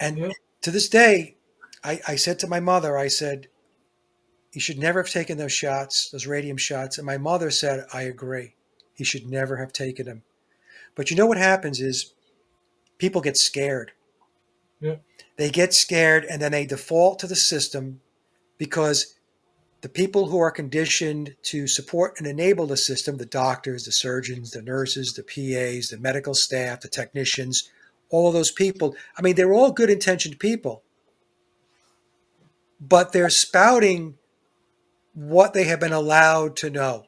And to this day, I said to my mother, I said, he should never have taken those shots, those radium shots. And my mother said, I agree. He should never have taken them. But what happens is people get scared. Yeah. They get scared and then they default to the system because the people who are conditioned to support and enable the system, the doctors, the surgeons, the nurses, the PAs, the medical staff, the technicians, all of those people, they're all good intentioned people, but they're spouting what they have been allowed to know.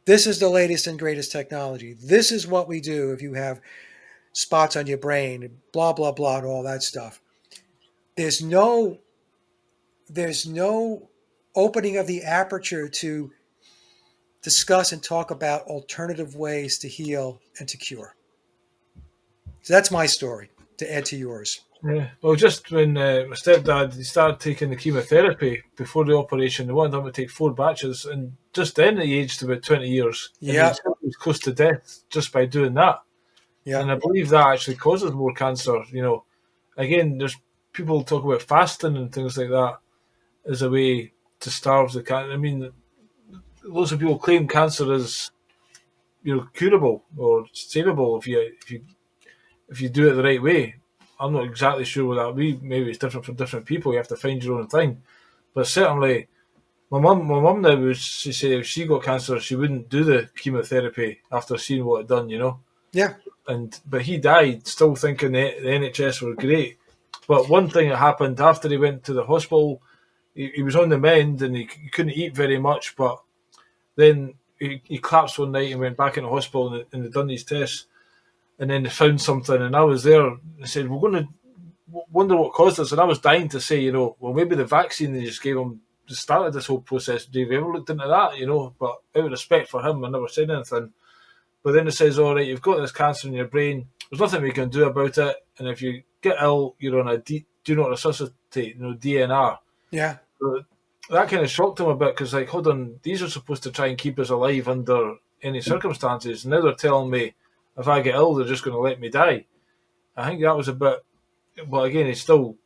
This is the latest and greatest technology. This is what we do if you have spots on your brain, blah, blah, blah, and all that stuff. There's no opening of the aperture to discuss and talk about alternative ways to heal and to cure. So that's my story, to add to yours. Yeah. Well, just when my stepdad, he started taking the chemotherapy before the operation, they wanted him to take 4 batches, and just then he aged about 20 years. Yeah. He was close to death just by doing that. Yeah. And I believe that actually causes more cancer. Again, there's people talk about fasting and things like that as a way to starve the cancer. I mean, lots of people claim cancer is curable or savable if you do it the right way. I'm not exactly sure what that would be. Maybe it's different for different people. You have to find your own thing. But certainly, my mum now was, she said if she got cancer, she wouldn't do the chemotherapy after seeing what it done. Yeah. But he died still thinking the NHS were great. But one thing that happened after he went to the hospital, he was on the mend and he couldn't eat very much. But then he collapsed one night and went back in the hospital and they done these tests and then they found something. And I was there. They said, we're going to wonder what caused this. And I was dying to say, well, maybe the vaccine they just gave him just started this whole process. Have you ever looked into that? But out of respect for him, I never said anything. But then it says, all right, you've got this cancer in your brain. There's nothing we can do about it. And if you get ill, you're on a do not resuscitate, DNR. Yeah. So that kind of shocked him a bit because, hold on, these are supposed to try and keep us alive under any circumstances. Now they're telling me if I get ill, they're just going to let me die. I think that was a bit. Well, again, he still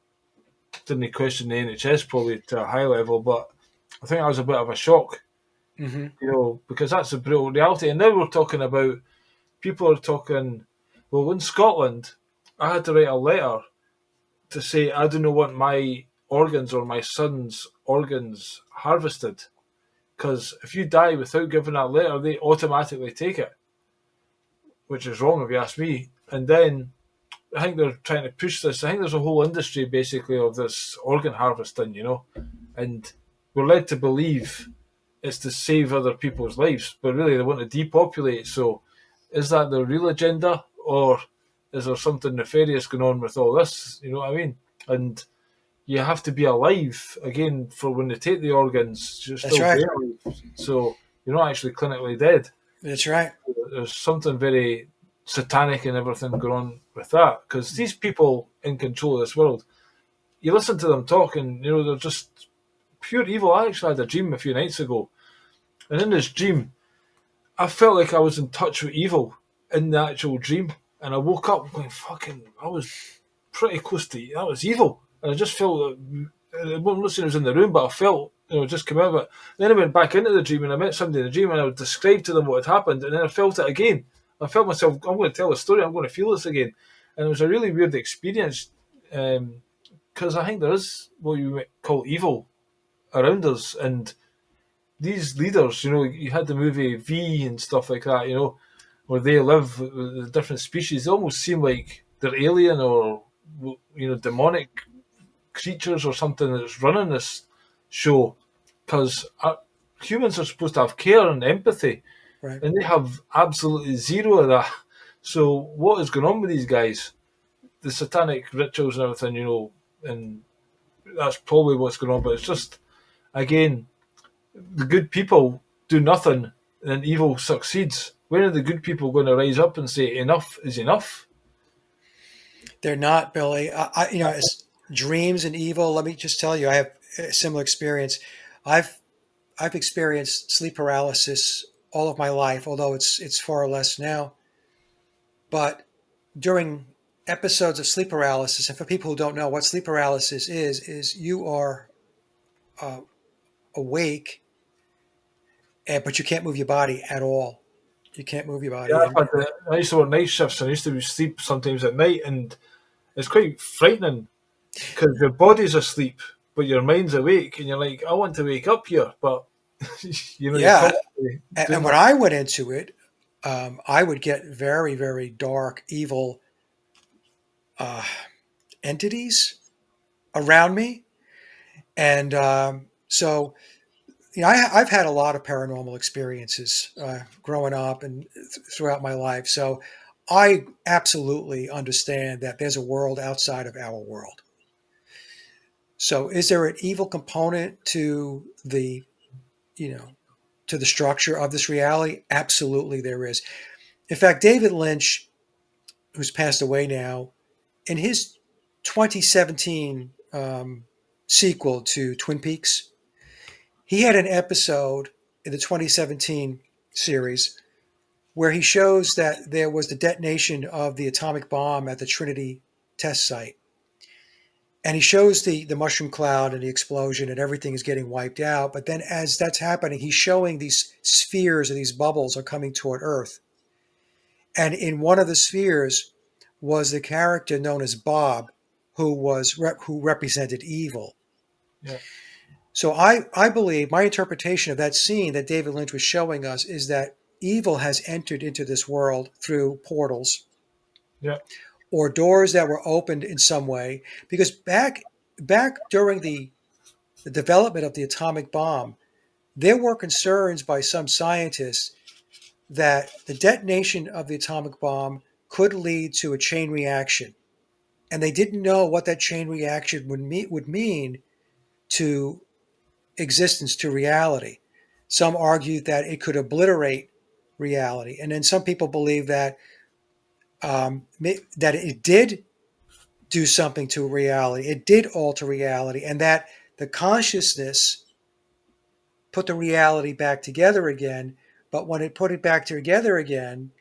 didn't question the NHS probably to a high level, but I think that was a bit of a shock, because that's a brutal reality. And now we're talking about, people are talking, well, in Scotland, I had to write a letter to say I do not want my organs or my son's organs harvested, because if you die without giving that letter, they automatically take it, which is wrong if you ask me. And then I think they're trying to push this. I think there's a whole industry basically of this organ harvesting, and we're led to believe it's to save other people's lives, but really they want to depopulate. So is that the real agenda, or is there something nefarious going on with all this? You know what I mean? And you have to be alive again for when they take the organs. You're That's still right. alive, so you're not actually clinically dead. That's right. There's something very satanic and everything going on with that, because these people in control of this world, you listen to them talk and they're just pure evil. I actually had a dream a few nights ago, and in this dream I felt like I was in touch with evil in the actual dream, and I woke up going, fucking, I was pretty close to that was evil, and I just felt that, I'm not saying I was in the room, but I felt just come out of it. Then I went back into the dream and I met somebody in the dream and I would describe to them what had happened, and then I felt it again. I felt myself, I'm going to tell a story, I'm going to feel this again. And it was a really weird experience, because I think there is what you might call evil around us. And these leaders, you had the movie V and stuff like that, where they live with the different species. They almost seem like they're alien or, demonic creatures or something that's running this show, because humans are supposed to have care and empathy, Right. and they have absolutely zero of that. So what is going on with these guys? The satanic rituals and everything, and that's probably what's going on. But it's just, again, the good people do nothing and evil succeeds. When are the good people going to rise up and say enough is enough? They're not, Billy. As dreams and evil. Let me just tell you, I have a similar experience. I've experienced sleep paralysis all of my life, although it's far less now. But during episodes of sleep paralysis, and for people who don't know what sleep paralysis is you are awake, but you can't move your body at all. You can't move your body. Yeah, I used to work night shifts and I used to sleep sometimes at night, and it's quite frightening because your body's asleep but your mind's awake, and you're like, I want to wake up here, but you're Yeah, probably doing and when I went into it, I would get very, very dark, evil uh, entities around me, and so I've had a lot of paranormal experiences growing up and throughout my life. So I absolutely understand that there's a world outside of our world. So is there an evil component to the structure of this reality? Absolutely there is. In fact, David Lynch, who's passed away now, in his 2017 sequel to Twin Peaks, he had an episode in the 2017 series where he shows that there was the detonation of the atomic bomb at the Trinity test site. And he shows the mushroom cloud and the explosion and everything is getting wiped out. But then as that's happening, he's showing these spheres or these bubbles are coming toward Earth. And in one of the spheres was the character known as Bob, who represented evil. Yeah. So I believe my interpretation of that scene that David Lynch was showing us is that evil has entered into this world through portals Yeah. or doors that were opened in some way. Because back during the development of the atomic bomb, there were concerns by some scientists that the detonation of the atomic bomb could lead to a chain reaction. And they didn't know what that chain reaction would mean to existence, to reality. Some argued that it could obliterate reality. And then some people believe that that it did do something to reality. It did alter reality, and that the consciousness put the reality back together again. But when it put it back together again,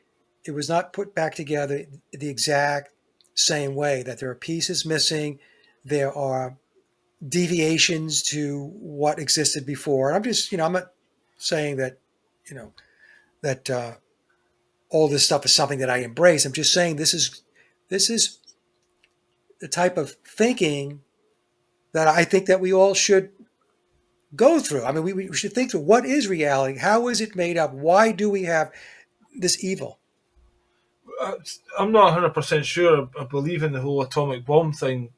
it was not put back together the exact same way, that there are pieces missing. There are deviations to what existed before. And I'm just, I'm not saying that, you know, that all this stuff is something that I embrace. I'm just saying this is the type of thinking that I think that we all should go through. I mean, we should think through what is reality? How is it made up? Why do we have this evil? I'm not 100% sure. I believe in the whole atomic bomb thing.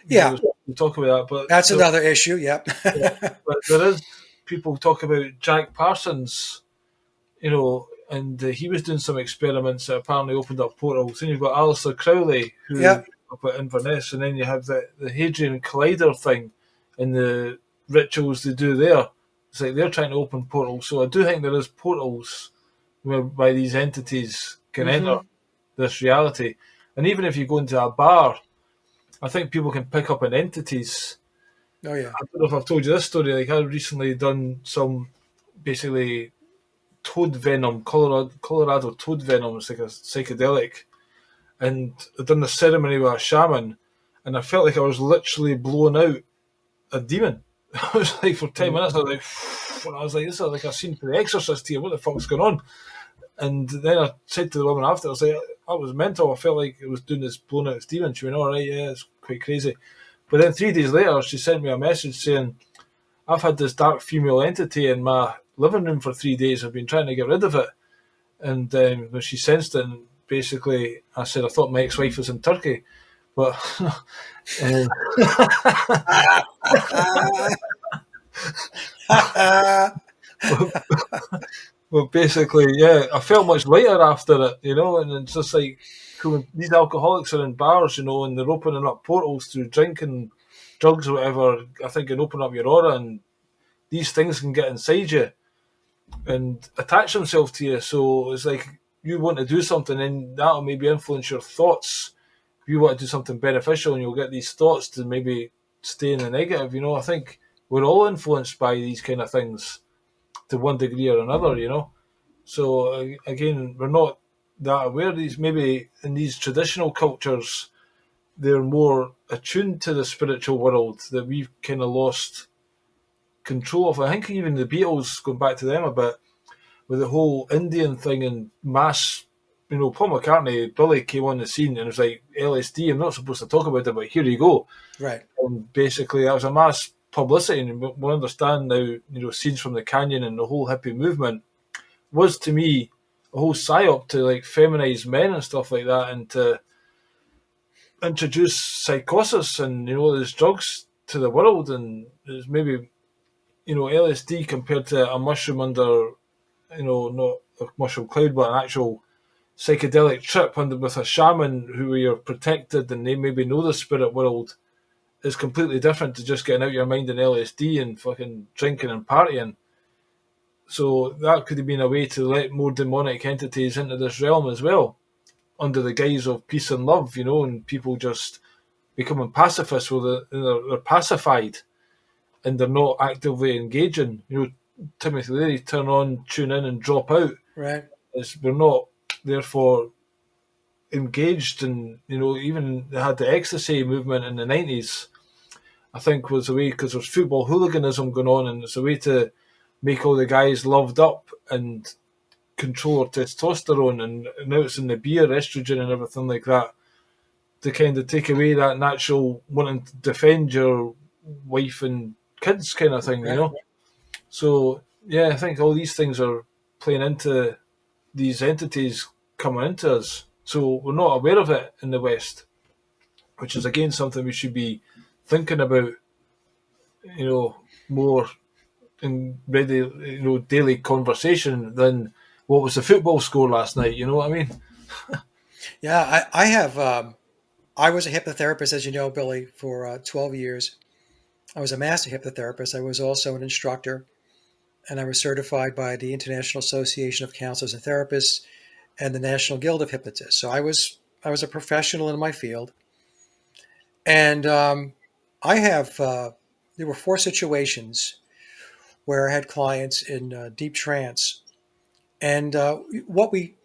Yeah, We'll talk about that, but that's another issue. Yep. but there is people talk about Jack Parsons, and he was doing some experiments that apparently opened up portals. Then you've got Alistair Crowley, who Yep. up at Inverness, and then you have the Hadrian Collider thing and the rituals they do there. It's like they're trying to open portals. So I do think there is portals whereby these entities can enter this reality. And even if you go into a bar, I think people can pick up on entities. Oh yeah. I don't know if I've told you this story. Like, I've recently done some basically toad venom, Colorado toad venom. It's like a psychedelic, and I've done the ceremony with a shaman, and I felt like I was literally blowing out a demon. I was like, for 10 minutes, I was like, this is like a scene for The Exorcist here. What the fuck's going on? And then I said to the woman after, I was like, I was mental. I felt like it was doing this blowing out this demon. She went, all right, yeah, it's quite crazy. But then 3 days later, she sent me a message saying, I've had this dark female entity in my living room for 3 days. I've been trying to get rid of it. And when she sensed it, and basically, I said, I thought my ex-wife was in Turkey. But well, basically, yeah, I felt much lighter after it, and it's just like, cool, these alcoholics are in bars, and they're opening up portals through drinking, drugs or whatever. I think can open up your aura, and these things can get inside you and attach themselves to you. So it's like you want to do something, and that'll maybe influence your thoughts. If you want to do something beneficial, and you'll get these thoughts to maybe stay in the negative. I think we're all influenced by these kind of things to one degree or another. So again, we're not that aware. These maybe in these traditional cultures, they're more attuned to the spiritual world that we've kind of lost control of. I think even the Beatles, going back to them a bit, with the whole Indian thing and mass, Paul McCartney, Billy came on the scene and it was like, LSD, I'm not supposed to talk about it, but here you go. Right. And basically that was a mass publicity, and we understand now, scenes from the Canyon and the whole hippie movement was, to me, a whole psyop to like feminize men and stuff like that, and to introduce psychosis and, there's drugs to the world, and there's maybe, LSD compared to a mushroom under, not a mushroom cloud, but an actual psychedelic trip under with a shaman who you're protected and they maybe know the spirit world, is completely different to just getting out your mind in LSD and fucking drinking and partying. So that could have been a way to let more demonic entities into this realm as well, under the guise of peace and love, and people just becoming pacifists where they're pacified and they're not actively engaging. Timothy Leary, turn on, tune in and drop out. Right. We're not therefore engaged, and even they had the ecstasy movement in the 90s, I think was a way, because there's football hooliganism going on, and it's a way to make all the guys loved up and control their testosterone, and now it's in the beer, estrogen, and everything like that, to kind of take away that natural wanting to defend your wife and kids kind of thing, you Right. know? So, yeah, I think all these things are playing into these entities coming into us. So we're not aware of it in the West, which is again something we should be thinking about, more in ready, daily conversation than what was the football score last night. You know what I mean? Yeah, I have. I was a hypnotherapist, as you know, Billy, for 12 years. I was a master hypnotherapist. I was also an instructor, and I was certified by the International Association of Counselors and Therapists and the National Guild of Hypnotists. So I was a professional in my field, and I have. There were 4 situations where I had clients in deep trance, and what we,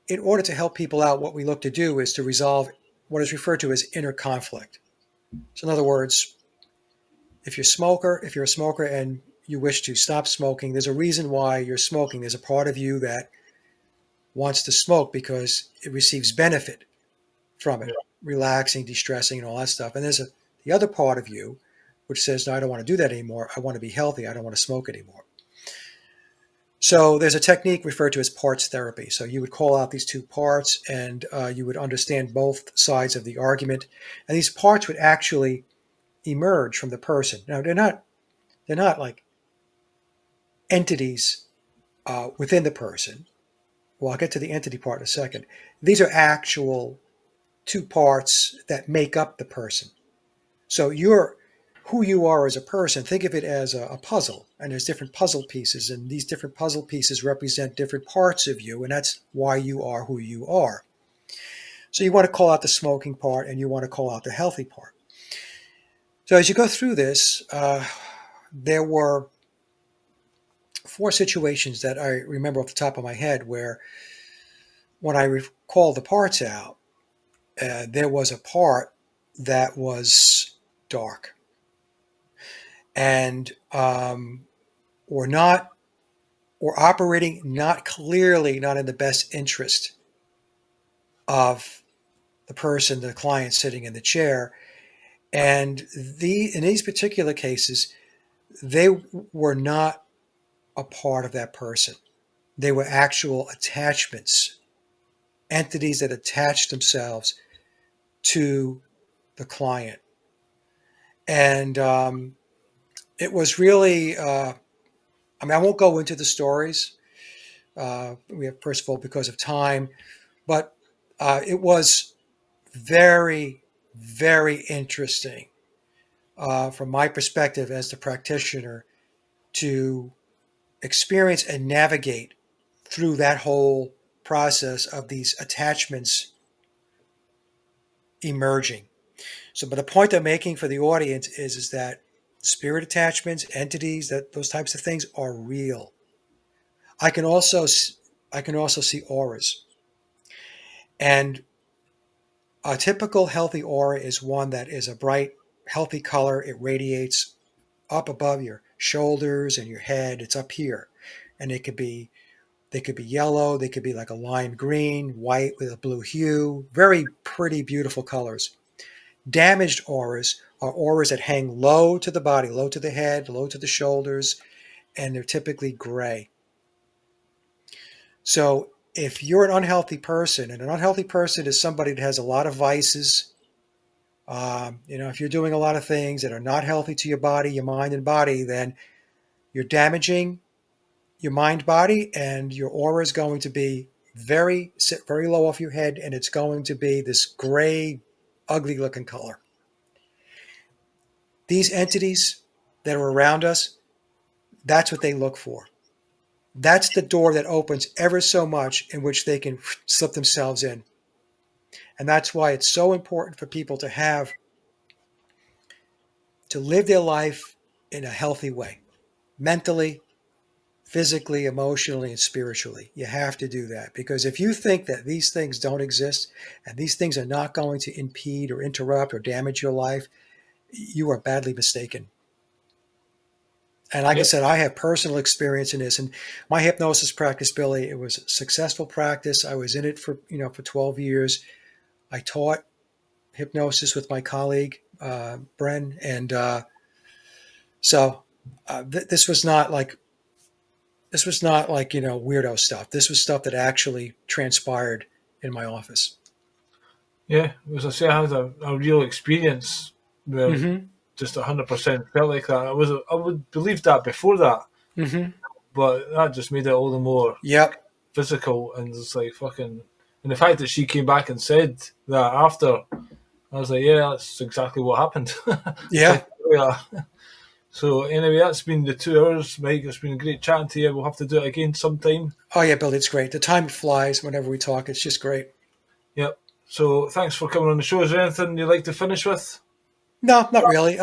in order to help people out, what we look to do is to resolve what is referred to as inner conflict. So, in other words, if you're a smoker and you wish to stop smoking, there's a reason why you're smoking. There's a part of you that wants to smoke because it receives benefit from it, relaxing, de-stressing, and all that stuff. And the other part of you which says, no, I don't want to do that anymore. I want to be healthy. I don't want to smoke anymore. So there's a technique referred to as parts therapy. So you would call out these 2 parts, and you would understand both sides of the argument. And these parts would actually emerge from the person. Now they're not like entities within the person. Well, I'll get to the entity part in a second. These are actual 2 parts that make up the person. So who you are as a person, think of it as a puzzle, and there's different puzzle pieces, and these different puzzle pieces represent different parts of you, and that's why you are who you are. So you want to call out the smoking part, and you want to call out the healthy part. So as you go through this, there were 4 situations that I remember off the top of my head where, when I called the parts out, there was a part that was dark and or operating not clearly, not in the best interest of the person, the client sitting in the chair. And in these particular cases, they were not a part of that person. They were actual attachments, entities that attached themselves to the client. And it was really, I won't go into the stories. We have, first of all, because of time, but it was very, very interesting from my perspective as the practitioner to experience and navigate through that whole process of these attachments emerging. So, but the point I'm making for the audience is that spirit attachments, entities, that those types of things are real. I can also see auras, and a typical healthy aura is one that is a bright, healthy color. It radiates up above your shoulders and your head. It's up here, and they could be yellow. They could be like a lime green, white with a blue hue. Very pretty, beautiful colors. Damaged auras are auras that hang low to the body, low to the head, low to the shoulders, and they're typically gray. So if you're an unhealthy person, and an unhealthy person is somebody that has a lot of vices, if you're doing a lot of things that are not healthy to your body, your mind and body, then you're damaging your mind body, and your aura is going to be sit very low off your head, and it's going to be this gray, ugly looking color. These entities that are around us, that's what they look for. That's the door that opens ever so much in which they can slip themselves in. And that's why it's so important for people to live their life in a healthy way, mentally, physically, emotionally, and spiritually. You have to do that, because if you think that these things don't exist and these things are not going to impede or interrupt or damage your life, you are badly mistaken. And like I Yep. said, I have personal experience in this. And my hypnosis practice, Billy, it was a successful practice. I was in it for 12 years. I taught hypnosis with my colleague, Bren. And this was not like weirdo stuff. This was stuff that actually transpired in my office. Yeah, as I say, I had a real experience where Mm-hmm. just 100% felt like that. I would believe that before that, Mm-hmm. but that just made it all the more Yep. physical, and it's like fucking. And the fact that she came back and said that after, I was like, yeah, that's exactly what happened. Yeah. Yeah. So anyway, that's been the 2 hours, Mike. It's been great chatting to you. We'll have to do it again sometime. Oh yeah, Billy, it's great. The time flies whenever we talk. It's just great. Yep. So thanks for coming on the show. Is there anything you'd like to finish with? No, not really.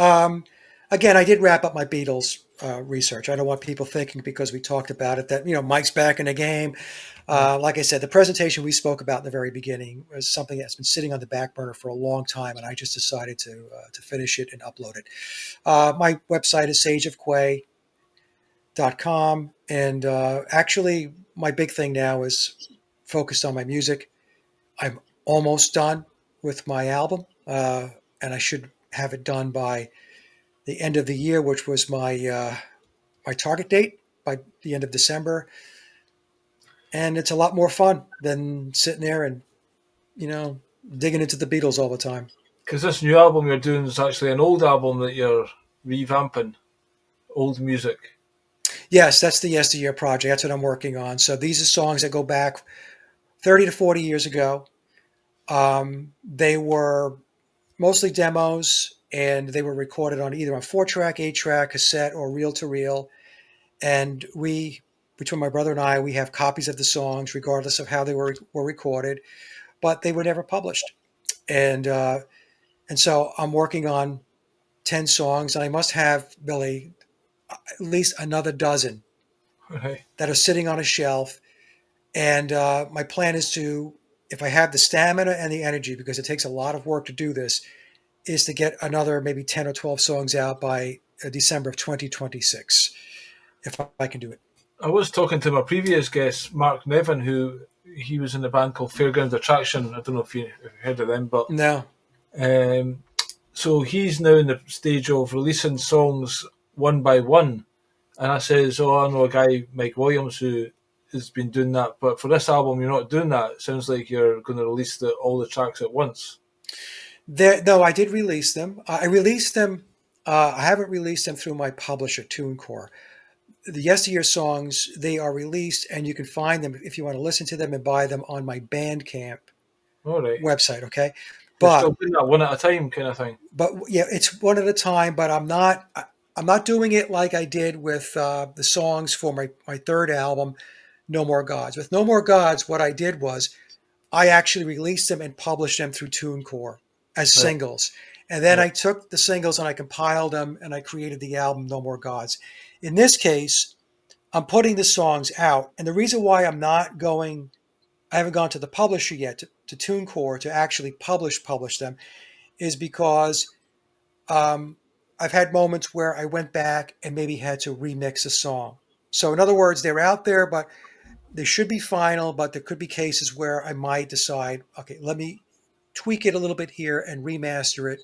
Again, I did wrap up my Beatles research. I don't want people thinking because we talked about it that Mike's back in the game. Like I said, the presentation we spoke about in the very beginning was something that's been sitting on the back burner for a long time, and I just decided to finish it and upload it. My website is sageofquay.com, and actually, my big thing now is focused on my music. I'm almost done with my album, and I should have it done by the end of the year, which was my target date by the end of December. And it's a lot more fun than sitting there and digging into the Beatles all the time. Because this new album you're doing is actually an old album that you're revamping, old music. Yes, that's the Yesteryear project. That's what I'm working on. So these are songs that go back 30 to 40 years ago. They were mostly demos, and they were recorded on either a 4-track, 8-track, cassette, or reel to reel. And between my brother and I, we have copies of the songs, regardless of how they were recorded, but they were never published. And so I'm working on 10 songs, and I must have, Billy, at least another dozen Right. that are sitting on a shelf. And my plan is to, if I have the stamina and the energy, because it takes a lot of work to do this, is to get another maybe 10 or 12 songs out by December of 2026, if I can do it. I was talking to my previous guest, Mark Nevin, who he was in a band called Fairground Attraction. I don't know if you've heard of them, but No. so he's now in the stage of releasing songs one by one. And I says, oh, I know a guy, Mike Williams, who has been doing that. But for this album, you're not doing that. It sounds like you're going to release all the tracks at once. No, I did release them. I released them. I haven't released them through my publisher, TuneCore. The Yesteryear songs, they are released, and you can find them if you want to listen to them and buy them on my Bandcamp All right. website. Okay, You're but still doing that one at a time kind of thing. yeah, it's one at a time. But I'm not doing it like I did with the songs for my third album, No More Gods. With No More Gods, what I did was I actually released them and published them through TuneCore as Right. singles. And then Yeah. I took the singles and I compiled them and I created the album No More Gods. In this case, I'm putting the songs out. And the reason why I haven't gone to the publisher yet, to TuneCore, to actually publish them, is because I've had moments where I went back and maybe had to remix a song. So in other words, they're out there, but they should be final, but there could be cases where I might decide, okay, let me tweak it a little bit here and remaster it.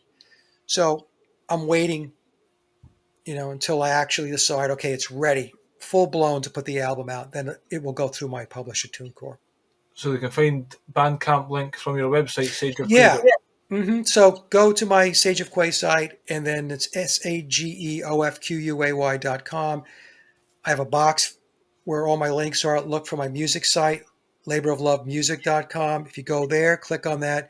So I'm waiting, until I actually decide, okay, it's ready, full blown to put the album out. Then it will go through my publisher, TuneCore. So they can find Bandcamp link from your website, Sage of Yeah. Quay. So go to my Sage of Quay site, and then it's sageofquay.com. I have a box where all my links are. Look for my music site, laboroflovemusic.com. If you go there, click on that,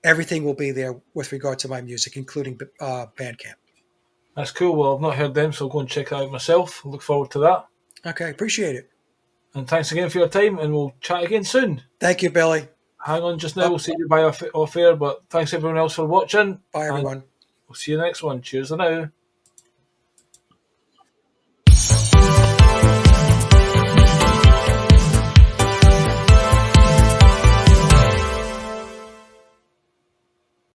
everything will be there with regard to my music, including Bandcamp. That's cool. Well, I've not heard them, so I'll go and check it out myself. Look forward to that. Okay, appreciate it. And thanks again for your time, and we'll chat again soon. Thank you, Billy. Hang on just now, we'll see you by off air, but thanks everyone else for watching. Bye, everyone. We'll see you next one. Cheers for now.